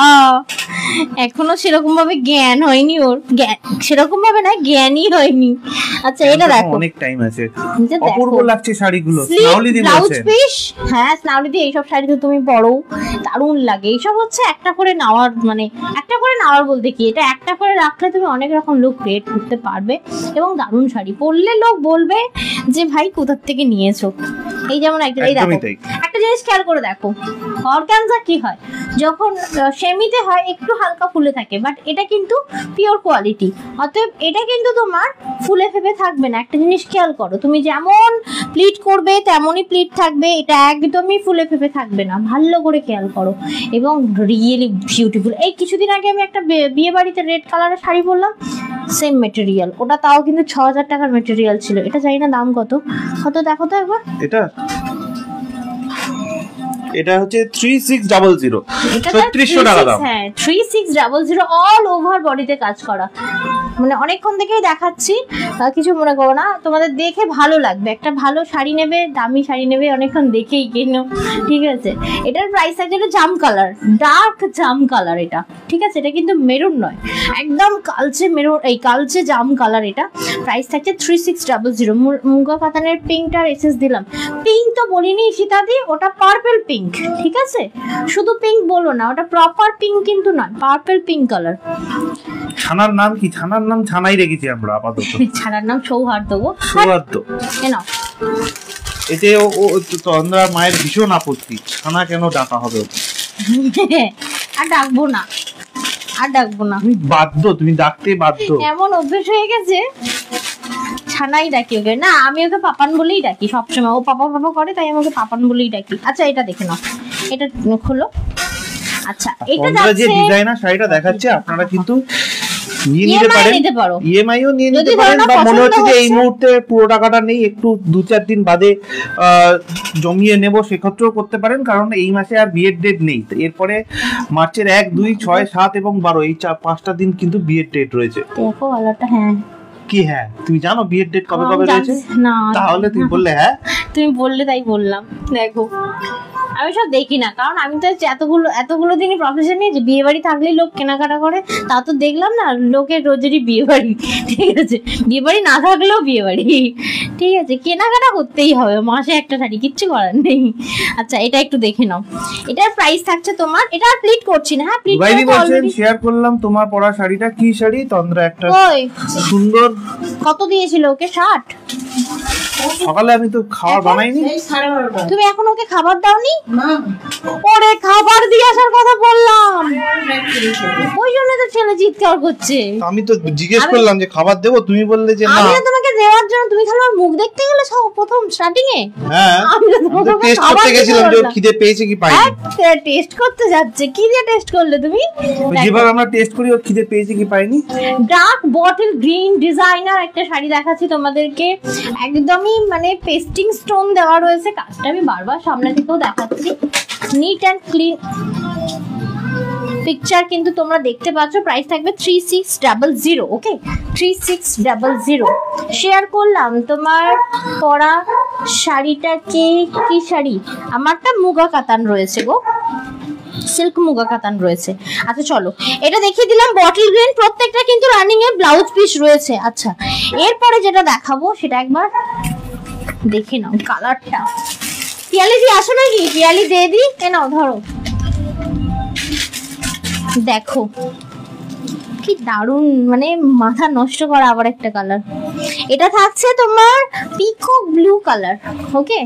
এখনো সেরকম ভাবে জ্ঞান হয়নি ওর, সেরকম ভাবে না জ্ঞানই হয়নি। আচ্ছা এটা দেখো, অনেক টাইম আছে। এটা দেখো। অপূর্ব লাগছে শাড়িগুলো, স্লিভ, স্নাউলি দিয়ে ব্লাউজ বলছেন। পিস, হ্যাঁ স্নাউলি দিয়ে এইসব শাড়ি তো তুমি পরো, দারুণ লাগে। এইসব হচ্ছে একটা করে নেওয়ার, মানে একটা করে নেওয়ার বলতে কি, এটা একটা করে রাখলে তুমি অনেক রকম লুক ক্রিয়েট করতে পারবে, এবং দারুণ শাড়ি পরলে লোক বলবে যে ভাই কোথার থেকে নিয়েছো। এই যেমন একটা, এই দেখো একটা জিনিস খেয়াল করে দেখো, অর্গানজা কি হয় যখন সেমিতে হয় একটু হালকা ফুলে থাকে, বাট এটা কিন্তু পিওর কোয়ালিটি, অতএব এটা কিন্তু তোমার ফুলে ফেপে থাকবে না। একটা জিনিস খেয়াল করো, তুমি যেমন প্লিট করবে তেমনই প্লিট থাকবে, এটা একদমই ফুলে ফেপে থাকবে না, ভালো করে খেয়াল করো, এবং রিয়েলি বিউটিফুল। এই কিছুদিন আগে আমি একটা বিয়ে বাড়িতে রেড কালারের শাড়ি পরলাম, সেম মেটেরিয়াল, ওটা তাও কিন্তু 6000 টাকার মেটেরিয়াল ছিল, এটা জানি না দাম কত, কত দেখো তো একবার। এটা হচ্ছে 3600, এটা 3600 টাকা দাম। হ্যাঁ 3600 অল ওভার বডিতে কাজ করা, মানে অনেকক্ষণ থেকেই দেখাচ্ছি, কিছু মনে করো না, তোমাদের দেখে ভালো লাগবে। একটা ভালো শাড়ি নেবে, দামি শাড়ি নেবে, অনেকক্ষণ দেখেই কেনো, ঠিক আছে। এটার প্রাইস আছে, এটা জাম কালার, ডার্ক জাম কালার এটা, ঠিক আছে। এটা কিন্তু মেরুন নয়, একদম কালচে মেরুন, এই কালচে জাম কালার। এটা প্রাইস থাকছে 3600। মুগা কাতানের পিঙ্কটার এসএস দিলাম, পিঙ্ক তো বলিনি সীতাদি, ওটা পার্পল পিঙ্ক, ঠিক আছে। শুধু পিঙ্ক বলো না, ওটা প্রপার পিঙ্ক কিন্তু নয়, পার্পল পিঙ্ক কালার। ছানার নাম কি? ছানার নাম ছানাই রেখেছি আমরা আপাতত। ছানার নাম সৌহার্দ্য। সৌহার্দ্য কেন? এতে ও তন্দ্রা মায়ের ভীষণ আপত্তি, ছানা কেন ডাকা হবে? আর ডাকবো না, আর ডাকবো না, তুমি বাধ্য, তুমি ডাকতে বাধ্য, এমন অভ্যেস হয়ে গেছে, ছানাই ডাকি ওকে। না আমি ওকে পাপান বলেই ডাকি সবসময়, ও পাপা পাপা করে তাই আমি ওকে পাপান বলেই ডাকি। আচ্ছা এটা দেখে নাও, এটা খোলো। আচ্ছা এটা যে যাচ্ছে ডিজাইনার শাড়িটা দেখাচ্ছে, আপনারা কিন্তু নিয়ে নিতে পারেন, ইএমআইও নিয়ে নিতে যদি পারেন, বা মনে হচ্ছে যে এই হচ্ছে- মুহূর্তে পুরো টাকাটা নেই, একটু 2-4 দিন বাদে জমিয়ে নেব, সেক্ষেত্রেও করতে পারেন, কারণ এই মাসে আর বিয়ের ডেট নেই। এরপরে মার্চের 1, 2, 6, 7 এবং 12 এই 5টা দিন কিন্তু বিয়ের ডেট রয়েছে। দেখো কালারটা, হ্যাঁ কি হ্যাঁ তুমি জানো বিয়ের ডেট কবে কবে রয়েছে? না তাহলে তুমি বললে হ্যাঁ, তুমি বললে তাই বললাম। দেখো আমি সব দেখি না, কারণ আমি তো এতগুলো দিনই প্রফেশন নিয়েছি, বিয়ে বাড়ি থাকলেই লোক কেনাকাটা করে, তা তো দেখলাম না লোকের রোজেরই বিয়ে বাড়ি, ঠিক আছে। বিয়ে বাড়ি না থাকলেও বিয়ে বাড়ি, ঠিক আছে, কেনাকাটা করতেই হবে, মাসে একটা শাড়ি, কিচ্ছু করার নেই। আচ্ছা এটা একটু দেখে নাও, এটার প্রাইস থাকছে তোমার, এটা আর প্লিট করছি না, হ্যাঁ প্লিট বাইরে বলছেন শেয়ার করলাম তোমার পরা শাড়িটা, কি শাড়ি? তন্দ্রা একটা সুন্দর, কত দিয়েছিল ওকে? 60। সকালে আমি তো খাবার বানাইনি। তুমি এখন ওকে খাবার দাওনি? ওরে খাবার দিয়ে আসার কথা বললাম, ওই জন্য তো ছেলে চিৎকার করছে। আমি তো জিজ্ঞেস করলাম যে খাবার দেবো, তুমি বললে যে না। আমি তোমাকে দেওয়ার জন্য, তুমি খালি আমার মুখ দেখতে গেলে সব প্রথম স্টার্টিং এ। হ্যাঁ আমি তো তোমাকে টেস্ট খাবার করতে দিতে গেছিলাম যে ওর বললাম। খিদে পেয়েছে কি পাইনি। টেস্ট করতে যাচ্ছে, কি দিয়ে টেস্ট করলে তুমি? যেভাবে আমরা টেস্ট করি ওর খিদে পেয়েছে কি পাইনি। ডার্ক বটল গ্রিন ডিজাইনার একটা শাড়ি দেখাচ্ছি তোমাদেরকে, একদমই মানে পেস্টিং স্টোন দেওয়া রয়েছে, কাজটা আমি বারবার সামনে থেকেও দেখাচ্ছি, নিট অ্যান্ড ক্লিন পিকচার কিন্তু তোমরা দেখতে পাচ্ছ। প্রাইস থাকবে 3600, ওকে 3600 শেয়ার করলাম। তোমার পরা শাড়িটা কি শাড়ি? আমারটা মুগা কাতান রয়েছে গো, সিল্ক মুগা কাতান রয়েছে। আচ্ছা চলো এটা দেখিয়ে দিলাম, বটল গ্রিন, প্রত্যেকটা কিন্তু রানিং এ ব্লাউজ পিস রয়েছে। আচ্ছা এরপরে যেটা দেখাবো সেটা একবার দেখে নাও, কালারটা। পিয়ালি দি আসো নাকি? পিয়ালি দিয়ে দি, এ নাও ধরো, দেখো কি দারুন, মানে মাথা নষ্ট করা আবার একটা কালার। এটা থাকছে তোমার পিকক ব্লু কালার, ওকে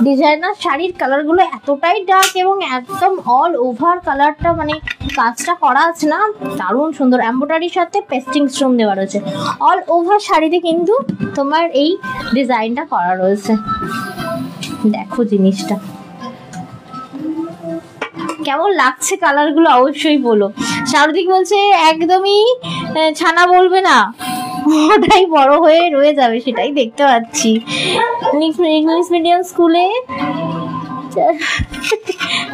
ডিজাইনার শাড়ির কালারগুলো এতটাই ডার্ক এবং একদম অল ওভার কালারটা, মানে কাজটা করা আছে না, দারুণ সুন্দর। এমব্রয়ডারির সাথে পেস্টিং স্টোন দেওয়া রয়েছে। অল ওভার শাড়িতে কিন্তু তোমার এই ডিজাইনটা করা রয়েছে। দেখো জিনিসটা কেমন লাগছে, কালারগুলো অবশ্যই বলো। শারদিক বলছে একদমই ছানা বলবে না, ওটাই বড় হয়ে রয়ে যাবে, সেটাই দেখতে পাচ্ছি। ইংলিশ মিডিয়াম স্কুলে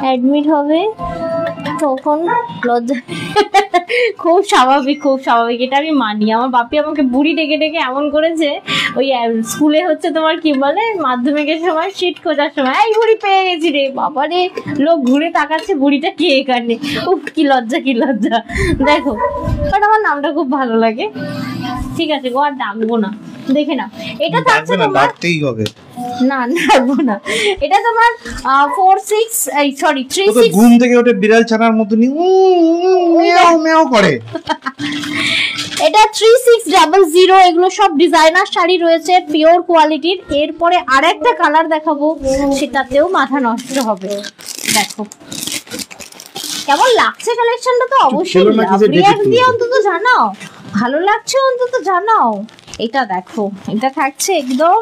অ্যাডমিট হবে তখন লজ্জা। খুব স্বাভাবিক, খুব স্বাভাবিক, এটা আমি মানি। আমার বাপি আমাকে বুড়ি ডেকে ডেকে এমন করেছে, ওই স্কুলে হচ্ছে তোমার কি বলে মাধ্যমিকের সময় সিট খোঁজার সময়, এই বুড়ি পেয়ে গেছি রে বাবা রে, লোক ঘুরে তাকাচ্ছে বুড়িটা কে এখানে, উফ কি লজ্জা, কি লজ্জা। দেখো বাট আমার নামটা খুব ভালো লাগে। ঠিক আছে গো, আর ডাকবো না, দেখে নাও। এটা থাকছে তোমার, ডাকতেই হবে না ডাকবো না। এটা তোমার 3-6 ঘুম থেকে ওঠে বিড়াল ছানার মতো মিয়াও মিয়াও করে। এটা 3600। এগুলো সব ডিজাইনার শাড়ি রয়েছে, পিওর কোয়ালিটির। এরপরে আরেকটা কালার দেখাবো, সেটাতেও মাথা নষ্ট হবে। দেখো কেমন লাগছে কালেকশনটা, তো অবশ্যই রিঅ্যাক্ট দিয়ে অন্তত জানাও, ভালো লাগছে অন্তত জানাও। এটা দেখো, এটা থাকছে একদম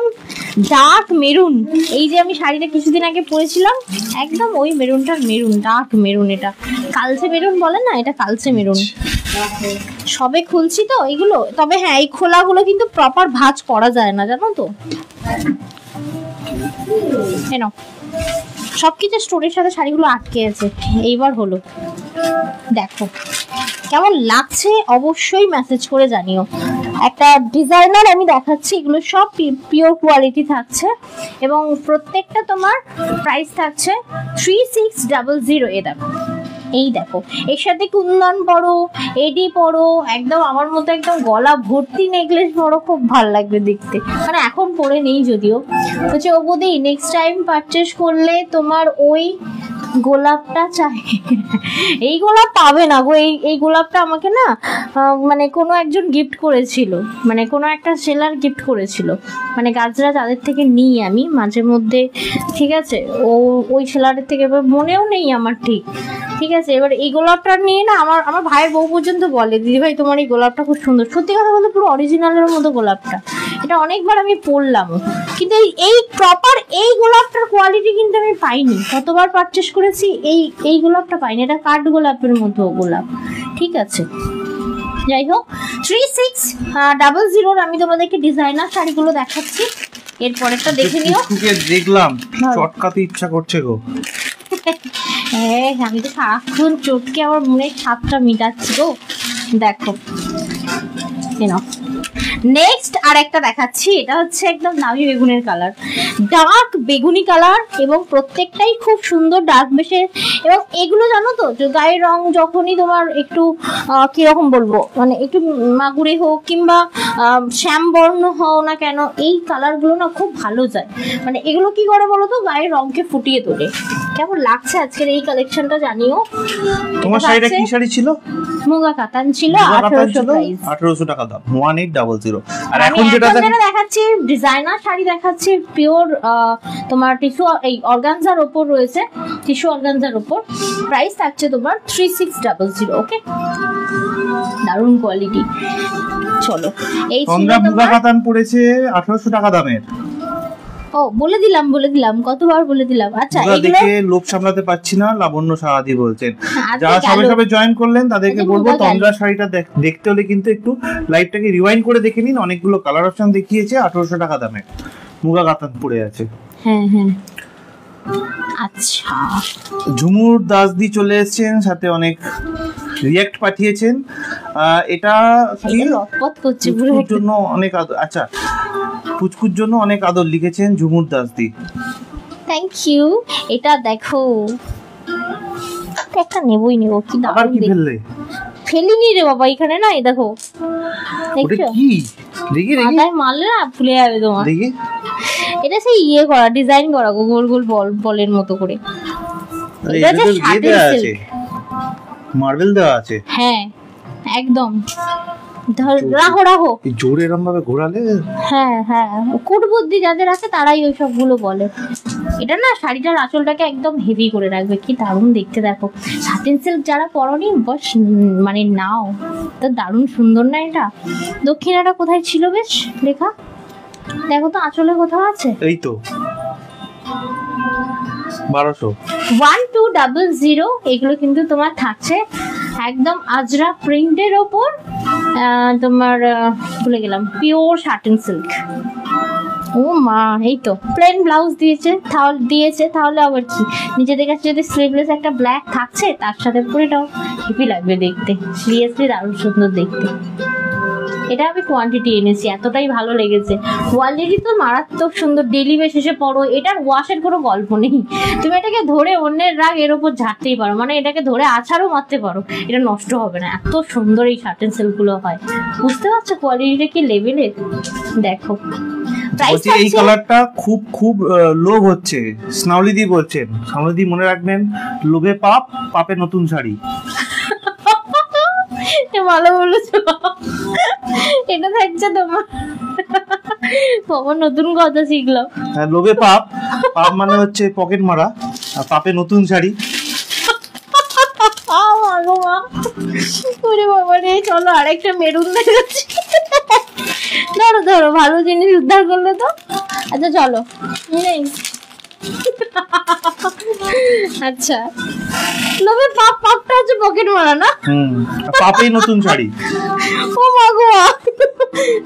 ডার্ক মেরুন। এই যে আমি শাড়িটা কিছুদিন আগে পরেছিলাম, একদম ওই মেরুনটার মেরুন, ডার্ক মেরুন। এটা কালচে মেরুন বলে না, এটা কালচে মেরুন। সবে খুলছি তো এগুলো, তবে হ্যাঁ এই খোলাগুলো কিন্তু প্রপার ভাঁজ করা যায় না, জানো তো। কেন সবকিছু স্টোরের সাথে শাড়িগুলো আটকে আছে, এইবার হলো। দেখো কেমন লাগছে অবশ্যই মেসেজ করে জানিও। একটা ডিজাইনার আমি দেখাচ্ছি, এগুলো সব পিওর কোয়ালিটি থাকছে এবং প্রত্যেকটা তোমার প্রাইস থাকছে 3600। এ দেখো, এই দেখো, এর সাথে কুন্দন পরো, এডি পরো, একদম আমার মতো একদম গলা ভর্তি নেকলেস পরো, খুব ভালো লাগবে দেখতে। মানে এখন পরে নেই যদিও, হচ্ছে ও বৌদি নেক্সট টাইম পারচেস করলে তোমার ওই গোলাপটা চাই। এই গোলাপ পাবে না গো, এই গোলাপটা আমাকে না মানে কোনো একজন গিফট করেছিল, মানে কোনো একটা সেলার গিফট করেছিল, মানে গাছরা তাদের থেকে নিই আমি মাঝে মধ্যে। ঠিক আছে, ওই সেলারের থেকে মনেও নেই আমার ঠিক। ঠিক আছে, এবার এই গোলাপটা নিয়ে না আমার ভাইয়ের বউ পর্যন্ত বলে, দিদি ভাই তোমার এই গোলাপটা খুব সুন্দর। সত্যি কথা বলতে পুরো অরিজিনালের মতো গোলাপটা। এটা অনেকবার আমি পরলাম, কিন্তু এই প্রপার এই গোলাপটার কোয়ালিটি কিন্তু আমি পাইনি। কতবার পারচেস করেছি, এই গোলাপটা পাইনি। এটা কাঠ গোলাপের মতো গোলাপ। ঠিক আছে, যাই হোক 3600 আমি তোমাদেরকে ডিজাইনার শাড়িগুলো দেখাচ্ছি। এরপরেরটা দেখে নিও। দেখলাম চটকাতে ইচ্ছা করছে গো। হ্যাঁ আমি তো সারাক্ষণ চটকে আমার মনের স্বাদটা মিটাচ্ছি গো। দেখো নেক্সট আর একটা দেখাচ্ছি, এটা হচ্ছে একদম নামি বেগুনের কালার, ডার্ক বেগুনি কালার এবং প্রত্যেকটাই খুব সুন্দর ডার্ক বেশে। এবং এগুলো জানো তো, গায়ের রং যখনই তোমার একটু কিরকম বলবো, মানে একটু মাগুরে হোক কিংবা শ্যামবর্ণ হও না কেন, এই কালারগুলো না খুব ভালো যায়। মানে এগুলো কি করে বলো তো, গায়ের রংকে ফুটিয়ে তোলে। কেমন লাগছে আজকের এই কালেকশনটা জানিও। তোমার শাড়িটা কি শাড়ি ছিল? মুগা কাতান ছিল, 1800 টাকা দাম, 1800। আর এখন যেটা দেখাচ্ছি ডিজাইনার শাড়ি দেখাচ্ছি, পিওর তোমার টিস্যু, এই অর্গানজার উপর রয়েছে, টিস্যু অর্গানজার উপর। প্রাইস থাকছে তোমার 3600। ওকে, দারুণ কোয়ালিটি। চলো, এই তোমরা মুগা কাতান পড়েছে 1800 টাকা দামের। ও বলে দিলাম কতবার বলে দিলাম। আচ্ছা এগুলো দেখে লোভ সামলাতে পারছি না, লাবণ্য সাহাদি বলছেন। যারা সবে জয়েন করলেন তাদেরকে বলবো তন্দ্রা শাড়িটা দেখতে হলে কিন্তু একটু লাইভটাকে রিওয়াইন্ড করে দেখে নিন। অনেকগুলো কালার অপশন দেখিয়েছে, 1800 টাকা দামে মুগা কাতান পড়ে আছে। হ্যাঁ হ্যাঁ, আচ্ছা। ঝুমুর দাসদি চলে এসেছেন, সাথে অনেক রিঅ্যাক্ট পাঠিয়েছেন। এটা কি লটপট করছে পুচকুর জন্য অনেক আচ্ছা, পুচকুর জন্য অনেক আদর লিখেছেন ঝুমুর দাসদি, থ্যাংক ইউ। এটা দেখো, একটা নেবই নেব। কি আবার কি ফেললে? ফেলিনি রে বাবা, এখানে না, এই দেখো, দেখছো কি দেখি মাথায় মারলে না ফুলে যাবে তোমার। দেখি, এটা সেই ইয়ে করা, ডিজাইন করা, গোল গোল বলের মতো করে। এটা তো ইয়ে দেওয়া আছে, মার্বেল দেওয়া আছে। হ্যাঁ একদম রাহো রাহো জোরে এরকম ভাবে ঘোরালে। হ্যাঁ হ্যাঁ, কুটবুদ্ধি যাদের আছে তারাই ওই সবগুলো বলে। এটা না শাড়িটার আঁচলটাকে একদম হেভি করে রাখবে, কি দারুণ দেখতে। দেখো সাটিন সিল্ক যারা পরনি বস মানে নাও, তো দারুণ সুন্দর না এটা। দক্ষিণাটা কোথায় ছিল বেশ লেখা, দেখো তো আঁচলে কোথাও আছে। এই তো 1200 1200। এগুলো কিন্তু তোমার থাকছে একদম আজরা প্রিন্টের ওপর, তোমার ভুলে গেলাম, পিওর শাটিন সিল্ক। ও মা, এই তো প্লেন ব্লাউজ দিয়েছে তাহলে আবার কি, নিজেদের কাছে যদি স্লিভলেস একটা ব্ল্যাক থাকছে তার সাথে পুরোটাও হেভি লাগবে দেখতে। সিরিয়াসলি দারুণ সুন্দর দেখতে। এটা আমি কোয়ান্টিটি এনেছি, এতটাই ভালো লেগেছে। কোয়ালিটি তো মারাত্মক সুন্দর, ডেলি বেসিসে পরো, এটার ওয়াশের কোনো গল্প নেই। তুমি এটাকে ধরে অন্যের রাগ এর উপর ঝাড়তেই পারো, মানে এটাকে ধরে আছাড়ও মারতে পারো, এটা নষ্ট হবে না। এত সুন্দর এই শার্টেন সিল্কগুলো হয়, বুঝতে পারছো কোয়ালিটিটা কি লেভেলের। দেখো এই কালারটা খুব খুব লোভ হচ্ছে, স্নাউলিদি বলছেন। স্নাউলিদি মনে রাখবেন, লোভে পাপ, পাপে নতুন শাড়ি। ভালো বলেছো, এটা থাকছে তোমার। বাবা নতুন কথা শিখলাম। লোভে পাপ, পাপ মানে হচ্ছে পকেট মারা, আর পাপে নতুন শাড়ি। ওরে বাবা রে, চলো আরেকটা মেরুন দেখাচ্ছি। ধরো ধরো, ভালো জিনিস উদ্ধার করলে তো। আচ্ছা চলো, আচ্ছা লোভে পাপ, পাপটা হচ্ছে পকেট মারা না, পাপেই নতুন শাড়ি। ও মা গো।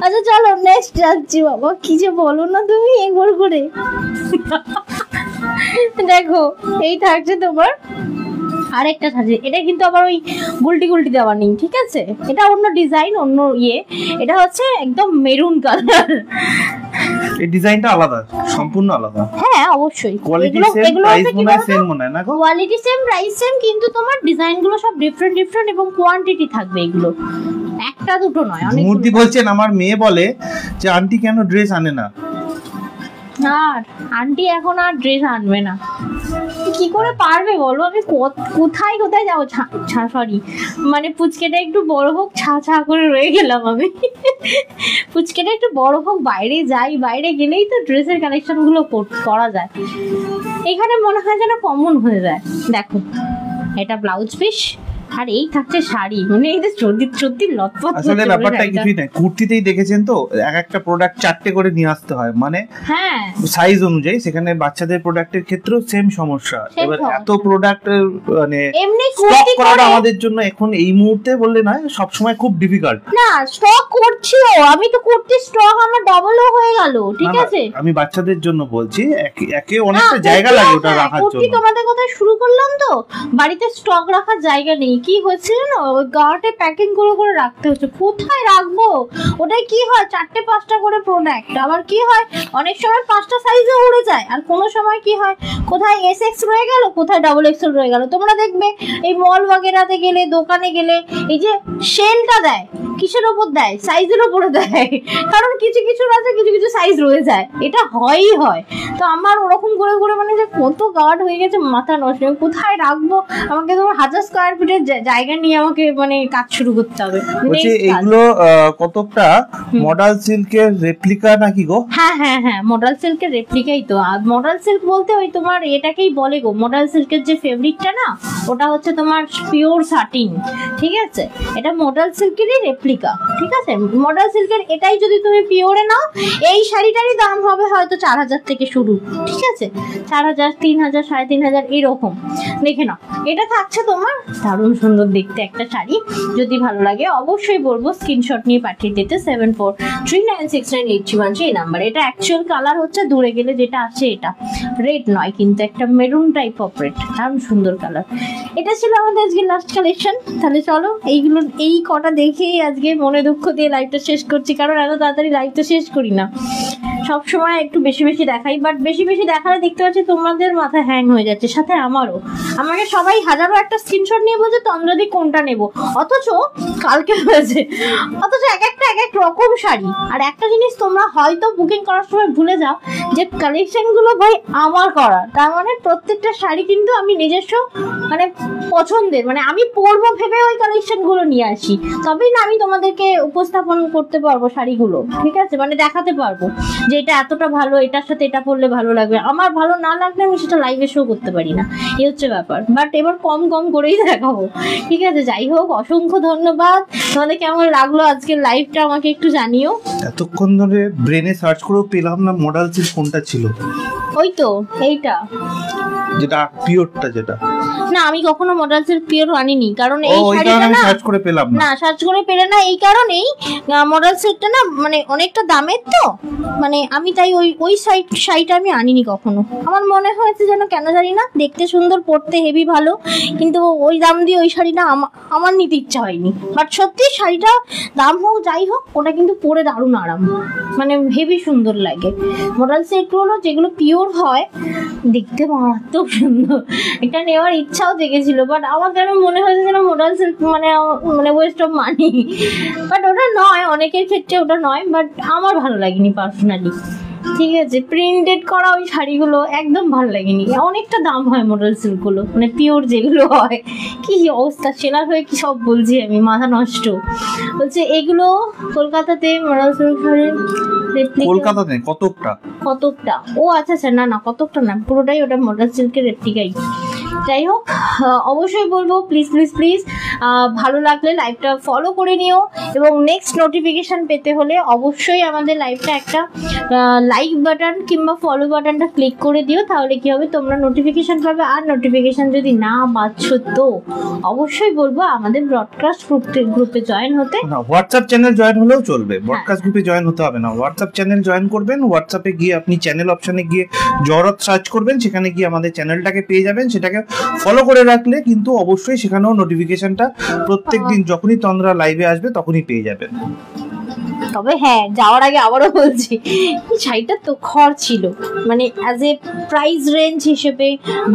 আচ্ছা চলো নেক্সট যাচ্ছি। বাবা কি যে বলো না তুমি একবার করে। দেখো এই থাকছে তোমার আরেকটা সাজে, এটা কিন্তু আবার ওই গুলটি গুলটি দেওয়া নেই, ঠিক আছে, এটা অন্য ডিজাইন, অন্য ইয়ে। এটা হচ্ছে একদম মেরুন কালার। এই ডিজাইনটা আলাদা, সম্পূর্ণ আলাদা। হ্যাঁ অবশ্যই, কোয়ালিটি সেম, প্রাইস মনে হয় সেম মনে হয় না গো? কোয়ালিটি সেম, প্রাইস সেম, কিন্তু তোমার ডিজাইনগুলো সব ডিফারেন্ট ডিফারেন্ট এবং কোয়ান্টিটি থাকবে এগুলো, একটা দুটো নয়, অনেক। মূর্তি বলছেন আমার মেয়ে বলে যে আন্টি কেন ড্রেস আনে না। আর আন্টি এখন আর ড্রেস আনবে না, কি করে পারবে বলো? আমি কোথায় কোথায় যাবো, সরি মানে পুচকেটা একটু বড় হোক, ছা করে রয়ে গেলাম আমি। পুচকেটা একটু বড় হোক, বাইরে যাই, বাইরে গেলেই তো ড্রেসের কালেকশন গুলো করা যায়। এখানে মনে হয় যেন কমন হয়ে যায়। দেখো এটা ব্লাউজ পিস, আর এই থাকছে শাড়ি, মানে এই যে সত্যি লটপট। আসলে ব্যাপারটা কিছুই না, কুর্তিতেই দেখেছেন তো এক একটা প্রোডাক্ট 4টে করে নিয়ে আসতে হয়, মানে হ্যাঁ সাইজ অনুযায়ী। সেখানে বাচ্চাদের প্রোডাক্টের ক্ষেত্রেও সেম সমস্যা। এবার এত প্রোডাক্ট মানে এমনি স্টক করাটা আমাদের জন্য এখন এই মুহূর্তে বললে না, সব সময় খুব ডিফিকাল্ট। না স্টক করছিও, আমি তো করতে স্টক আমার ডাবলও হয়ে গেল, ঠিক আছে। আমি বাচ্চাদের জন্য বলছি, একে অনেকটা জায়গা লাগে ওটা রাখার জন্য। কুর্তি তোমাদের কথা শুরু করলাম তো, বাড়িতে স্টক রাখার জায়গা নেই। কি হয়েছিল না, ওই গার্টে প্যাকিং করে করে রাখতে হচ্ছে, কোথায় রাখবো? ওটাই কি হয় 4-5টা করে প্রোডাক্ট, আবার কি হয় অনেক সময় 5টা সাইজও উড়ে যায়, আর কোনো সময় কি হয় কোথায় SX রয়ে গেল, কোথায় XXL রয়ে গেল। তোমরা দেখবে এই মল বাগেরাতে গেলে, দোকানে গেলে, এই যে সেলটা দেয়, কিসের ওপর দেয়? সাইজের ওপরে দেয়, কারণ কিছু কিছু আছে, কিছু কিছু সাইজ রয়ে যায়, এটা হয়ই হয়। তো আমার ওরকম করে করে মানে যে কত গার্ড হয়ে গেছে, মাথা নষ্ট। কোথায় রাখবো? আমাকে তোমার 1000 স্কয়ার ফিটের জায়গা নিয়ে আমাকে মানে কাজ শুরু করতে হবে। এগুলো কতটা মডেল সিল্কের রেপ্লিকা নাকি গো? হ্যাঁ হ্যাঁ হ্যাঁ, মডেল সিল্কের রেপ্লিকাই তো। আর মডেল সিল্ক বলতে ওই তোমার এটাকেই বলে গো, মডেল সিল্কের যে ফেব্রিকটা না, ওটা হচ্ছে তোমার পিওর সাটিন, ঠিক আছে। এটা মডেল সিল্কেরই রেপ্লিকা, ঠিক আছে। মডেল সিল্কের এটাই যদি তুমি পিওরে নাও, এই শাড়িটারই দাম হবে হয়তো 4000 থেকে শুরু, ঠিক আছে। 4000, 3000, 3500 এরকম। দেখে নাও, এটা থাকছে তোমার দারুণ সুন্দর দেখতে একটা শাড়ি। যদি ভালো লাগে অবশ্যই বলবো স্ক্রিনশট নিয়ে পাঠিয়ে দিতে 74396981 এই নাম্বার। এটা অ্যাকচুয়াল কালার হচ্ছে, দূরে গেলে যেটা আছে এটা রেড নয়, কিন্তু একটা মেরুন টাইপ অফ রেড, দারুণ সুন্দর কালার। এটা ছিল আমাদের আজকে লাস্ট কালেকশন। তাহলে চলো এইগুলো এই কটা দেখেই আজকে মনে দুঃখ দিয়ে লাইভটা শেষ করছি, কারণ এত তাড়াতাড়ি লাইভটা শেষ করি না, সবসময় একটু বেশি বেশি দেখাই। বাট বেশি বেশি দেখালে দেখতে পাচ্ছি তোমাদের মাথা হ্যাং হয়ে যাচ্ছে, সাথে আমারও। আমাকে সবাই হাজারো একটা স্ক্রিনশট নিয়ে বলছে তন্দ্রাদি কোনটা নেব, অথচ কালকে হয়েছে, অথচ এক এক রকম শাড়ি। আর একটা জিনিস তোমরা হয়তো বুকিং করার সময় ভুলে যাও, যে কালেকশন গুলো ভাই আমার করা, তার মানে প্রত্যেকটা শাড়ি কিন্তু আমি নিজস্ব মানে পছন্দের, মানে আমি পরবো ভেবে ওই কালেকশন গুলো নিয়ে আসি, তবেই না আমি তোমাদেরকে উপস্থাপন করতে পারবো শাড়িগুলো, ঠিক আছে, মানে দেখাতে পারবো যে এটা এতটা ভালো, এটার সাথে এটা পরলে ভালো লাগবে। আমার ভালো না লাগলে আমি সেটা লাইভে শো করতে পারি না, এই হচ্ছে ব্যাপার। বাট এবার কম কম করেই দেখাবো, ঠিক আছে। যাই হোক, অসংখ্য ধন্যবাদ। তোমাদের কেমন লাগলো আজকের লাইভটা আমাকে একটু জানিও। এতক্ষণ ধরে ব্রেনে সার্চ করেও পেলাম না মডেল সিল্ক কোনটা ছিল। ওই তো এইটা, যেটা পিওরটা, যেটা না আমি কখনো মডেল সিল্ক পিওর আনিনি, কারণ এই শাড়িটা আমি না সার্চ করে পেলাম না, সার্চ করে পেলে না, এই কারণেই মডেল সিল্কটা না মানে অনেকটা দামের, তো মানে আমি তাই ওই শাড়িটা আমি আনিনি কখনো। আমার মনে হয়েছে যেন কেন জানি না, দেখতে সুন্দর, পরতে হেভি ভালো, কিন্তু ওই দাম দিয়ে ওই শাড়িটা আমার নিতে ইচ্ছা হয়নি। বাট সত্যি শাড়িটা দাম হোক যাই হোক, ওটা কিন্তু পরে দারুণ আরাম, মানে হেভি সুন্দর লাগে। মডেল সিল্কগুলো যেগুলো পিওর হয় দেখতে মারাত্মক সুন্দর, এটা নেওয়ার ইচ্ছাও জেগেছিল, বাট আমার কেন মনে হয়েছে যেন মডেল সিল্ক মানে ওয়েস্ট অফ মানি। বাট ওটা নয়, অনেকের ক্ষেত্রে ওটা নয়, বাট আমার ভালো লাগেনি পার্সোনালি, ঠিক আছে। প্রিন্টেড করা ওই শাড়িগুলো একদম ভালো লাগেনি, অনেকটা দাম হয় মডেল সিল্কগুলো, মানে পিওর যেগুলো হয়। কি অবস্থা, সেলার হয়ে কি সব বলছি আমি, মাথা নষ্ট। বলছে এগুলো কলকাতাতে মডেল সিল্ক শাড়ির কলকাতাতে কতকটা, ও আচ্ছা আচ্ছা, না কতকটা না, পুরোটাই ওটা মডেল সিল্কের রেপ্লিকাই। যাই হোক, অবশ্যই বলবো প্লিজ প্লিজ প্লিজ ভালো লাগলে লাইভটা ফলো করে নিও, এবং নেক্সট নোটিফিকেশান পেতে হলে অবশ্যই আমাদের লাইভটা একটা লাইক বাটন কিংবা ফলো বাটনটা ক্লিক করে দিও, তাহলে কি হবে তোমরা নোটিফিকেশান পাবে। আর নোটিফিকেশান যদি না পাচ্ছ তো অবশ্যই বলবো আমাদের ব্রডকাস্ট গ্রুপে জয়েন হতে। হোয়াটসঅ্যাপ চ্যানেল জয়েন হলেও চলবে, ব্রডকাস্ট গ্রুপে জয়েন হতে হবে না। হোয়াটসঅ্যাপ চ্যানেল জয়েন করবেন, হোয়াটসঅ্যাপে গিয়ে আপনি চ্যানেল অপশনে গিয়ে জরত সার্চ করবেন, সেখানে গিয়ে আমাদের চ্যানেলটাকে পেয়ে যাবেন। সেটাকে ফলো করে রাখলে কিন্তু অবশ্যই সেখানেও নোটিফিকেশনটা প্রত্যেকদিন যখনই তন্দ্রা লাইভে আসবে তখনই পেয়ে যাবেন। তবে হ্যাঁ, যাওয়ার আগে আবারও বলছি, শাড়িটা তো খড় ছিল, মানে অ্যাজ এ প্রাইস রেঞ্জ হিসেবে,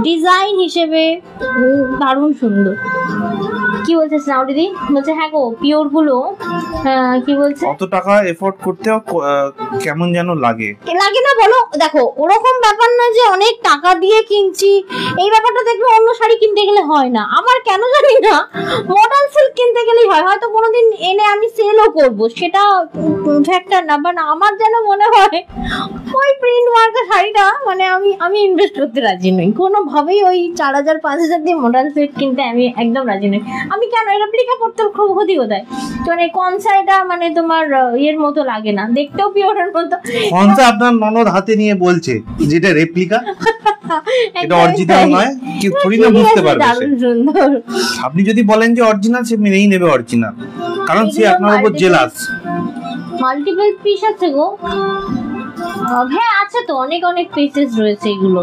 ডিজাইন হিসেবে দারুণ সুন্দর। কি বলছে স্নাউ দিদি? বলছে হ্যাঁ গো, পিওর গুলো কি বলছে, কত টাকা এফোর্ড করতে কেমন যেন লাগে না বলো। দেখো ওরকম ব্যাপার না যে অনেক টাকা দিয়ে কিনছি, এই ব্যাপারটা দেখবে অন্য শাড়ি কিনতে গেলে হয় না। আমার কেন জানি না মডেল সিল্ক কিনতে গেলেই হয়, হয়তো কোনোদিন এনে আমি সেলও করবো, সেটা ফ্যাক্টর না, বাট আমার যেন মনে হয় ওই প্রিন্ট ওয়ার্কের শাড়িটা মানে আমি ইনভেস্ট করতে রাজি নই কোনোভাবেই। ওই 4000-5000 দিয়ে মডেল সিল্ক কিনতে আমি একদম রাজি নই। আমি কেন রেপ্লিকা করতে খুব ক্ষতি কোথায়, মানে কনসাইটা মানে তোমার ইয়ের মতো লাগে না, দেখতেও পিওরের মতো। কনসা আপনার ননদ হাতে নিয়ে বলছে যেটা রেপ্লিকা, এটা অরিজিনাল নয়, কি থোড়ি না বুঝতে পারবে সে। সুন্দর, আপনি যদি বলেন যে অরিজিনাল, সে মেনেই নেবে অরিজিনাল, কারণ সে আপনার উপর জেলাস। মাল্টিপল পিস আছে গো, হ্যাঁ আছে তো, অনেক অনেক পিসেস রয়েছে এগুলো।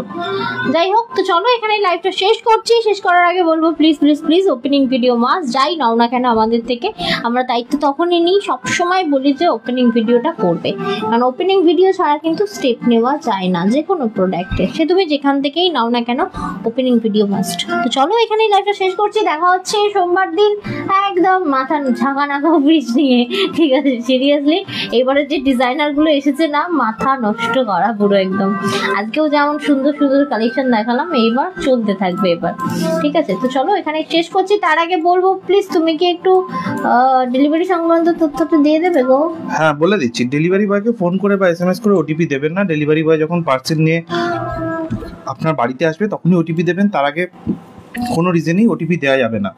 যাই হোক, তো চলো এখানে লাইভটা শেষ করছি। শেষ করার আগে বলবো please please please opening video must, যাই নাও না কেন আমাদের থেকে, আমরা দায়িত্ব তখনই নিই, সবসময় বলি যে ওপেনিং ভিডিওটা করবে, কারণ ওপেনিং ভিডিও ছাড়া কিন্তু স্টেপ নেওয়া যায় না যে কোনো প্রোডাক্টে, সে তুমি যেখান থেকেই নাও না কেন, ওপেনিং ভিডিও মাস্ট। তো চলো এখানেই লাইভটা শেষ করছি, দেখা হচ্ছে সোমবার দিন একদম মাথা ঝাঁকা নাকা ব্রিজ নিয়ে, ঠিক আছে। সিরিয়াসলি এবারে যে ডিজাইনারগুলো এসেছে না, মাথা নষ্ট করা পুরো একদম। আজকেও যেমন সুন্দর সুন্দর কালেকশন দেখালাম, এইবার চলতে থাকবে এবার, ঠিক আছে। তো চলো এখানে শেষ করছি। তার আগে বলবো প্লিজ তুমি কি একটু ডেলিভারি সংক্রান্ত তথ্যটা দিয়ে দেবে গো? হ্যাঁ বলে দিচ্ছি, ডেলিভারি বয়কে ফোন করে বা SMS করে ওটিপি দেবেন না। ডেলিভারি বয় যখন পার্সেল নিয়ে আপনার বাড়িতে আসবে তখনই ওটিপি দেবেন, তার আগে কোনো রিজনেই ওটিপি দেওয়া যাবে না।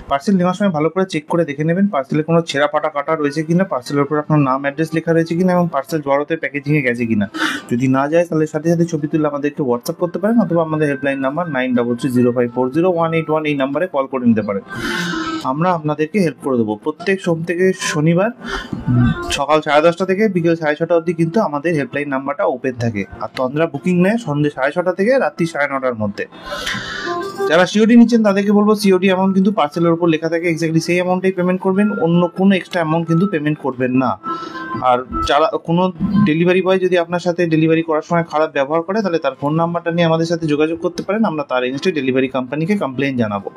পার্সেল নেওয়ার সময় ভালো করে চেক করে দেখে নেবেন পার্সেলে কোনো ছেঁড়া ফাটা কাটা রয়েছে কিনা, পার্সেলের উপর আপনার নাম অ্যাড্রেস লেখা রয়েছে কিনা, এবং পার্সেল জড়োতে প্যাকেজিংয়ে গেছে কিনা। যদি না যায় তাহলে সাথে সাথে ছবি তুলে আমাদেরকে হোয়াটসঅ্যাপ করতে পারেন, অথবা আমাদের হেল্পলাইন নাম্বার 9330540181 এই নাম্বারে কল করে নিতে পারেন। আমরা আপনাদেরকে হেল্প করে দেবো। প্রত্যেক সোম থেকে শনিবার সকাল 10:30 থেকে বিকেল 6:30 অবধি কিন্তু আমাদের হেল্পলাইন নাম্বারটা ওপেন থাকে। আর তন্দ্রা বুকিং নেয় সন্ধ্যে 6:30 থেকে রাত্রি 9:30-র মধ্যে। যারা সিওডি নিচ্ছেন তাদেরকে বলবো সিওডি অ্যামাউন্ট কিন্তু পার্সেলের উপর লেখা থাকে, এক্স্যাক্টলি সেই অ্যামাউন্টেই পেমেন্ট করবেন, অন্য কোনো এক্সট্রা অ্যামাউন্ট কিন্তু পেমেন্ট করবেন না। আর যারা কোনো ডেলিভারি বয় যদি আপনার সাথে ডেলিভারি করার সময় খারাপ ব্যবহার করে, তাহলে তার ফোন নাম্বারটা নিয়ে আমাদের সাথে যোগাযোগ করতে পারেন, আমরা তার এগেইনস্টে ডেলিভারি কোম্পানিকে কমপ্লেইন জানাবো।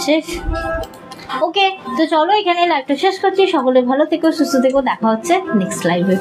শেষ ওকে, তো চলো এখানে লাইভটা শেষ করছি। সকলে ভালো থেকো, সুস্থ থেকো, দেখা হচ্ছে নেক্সট লাইভে।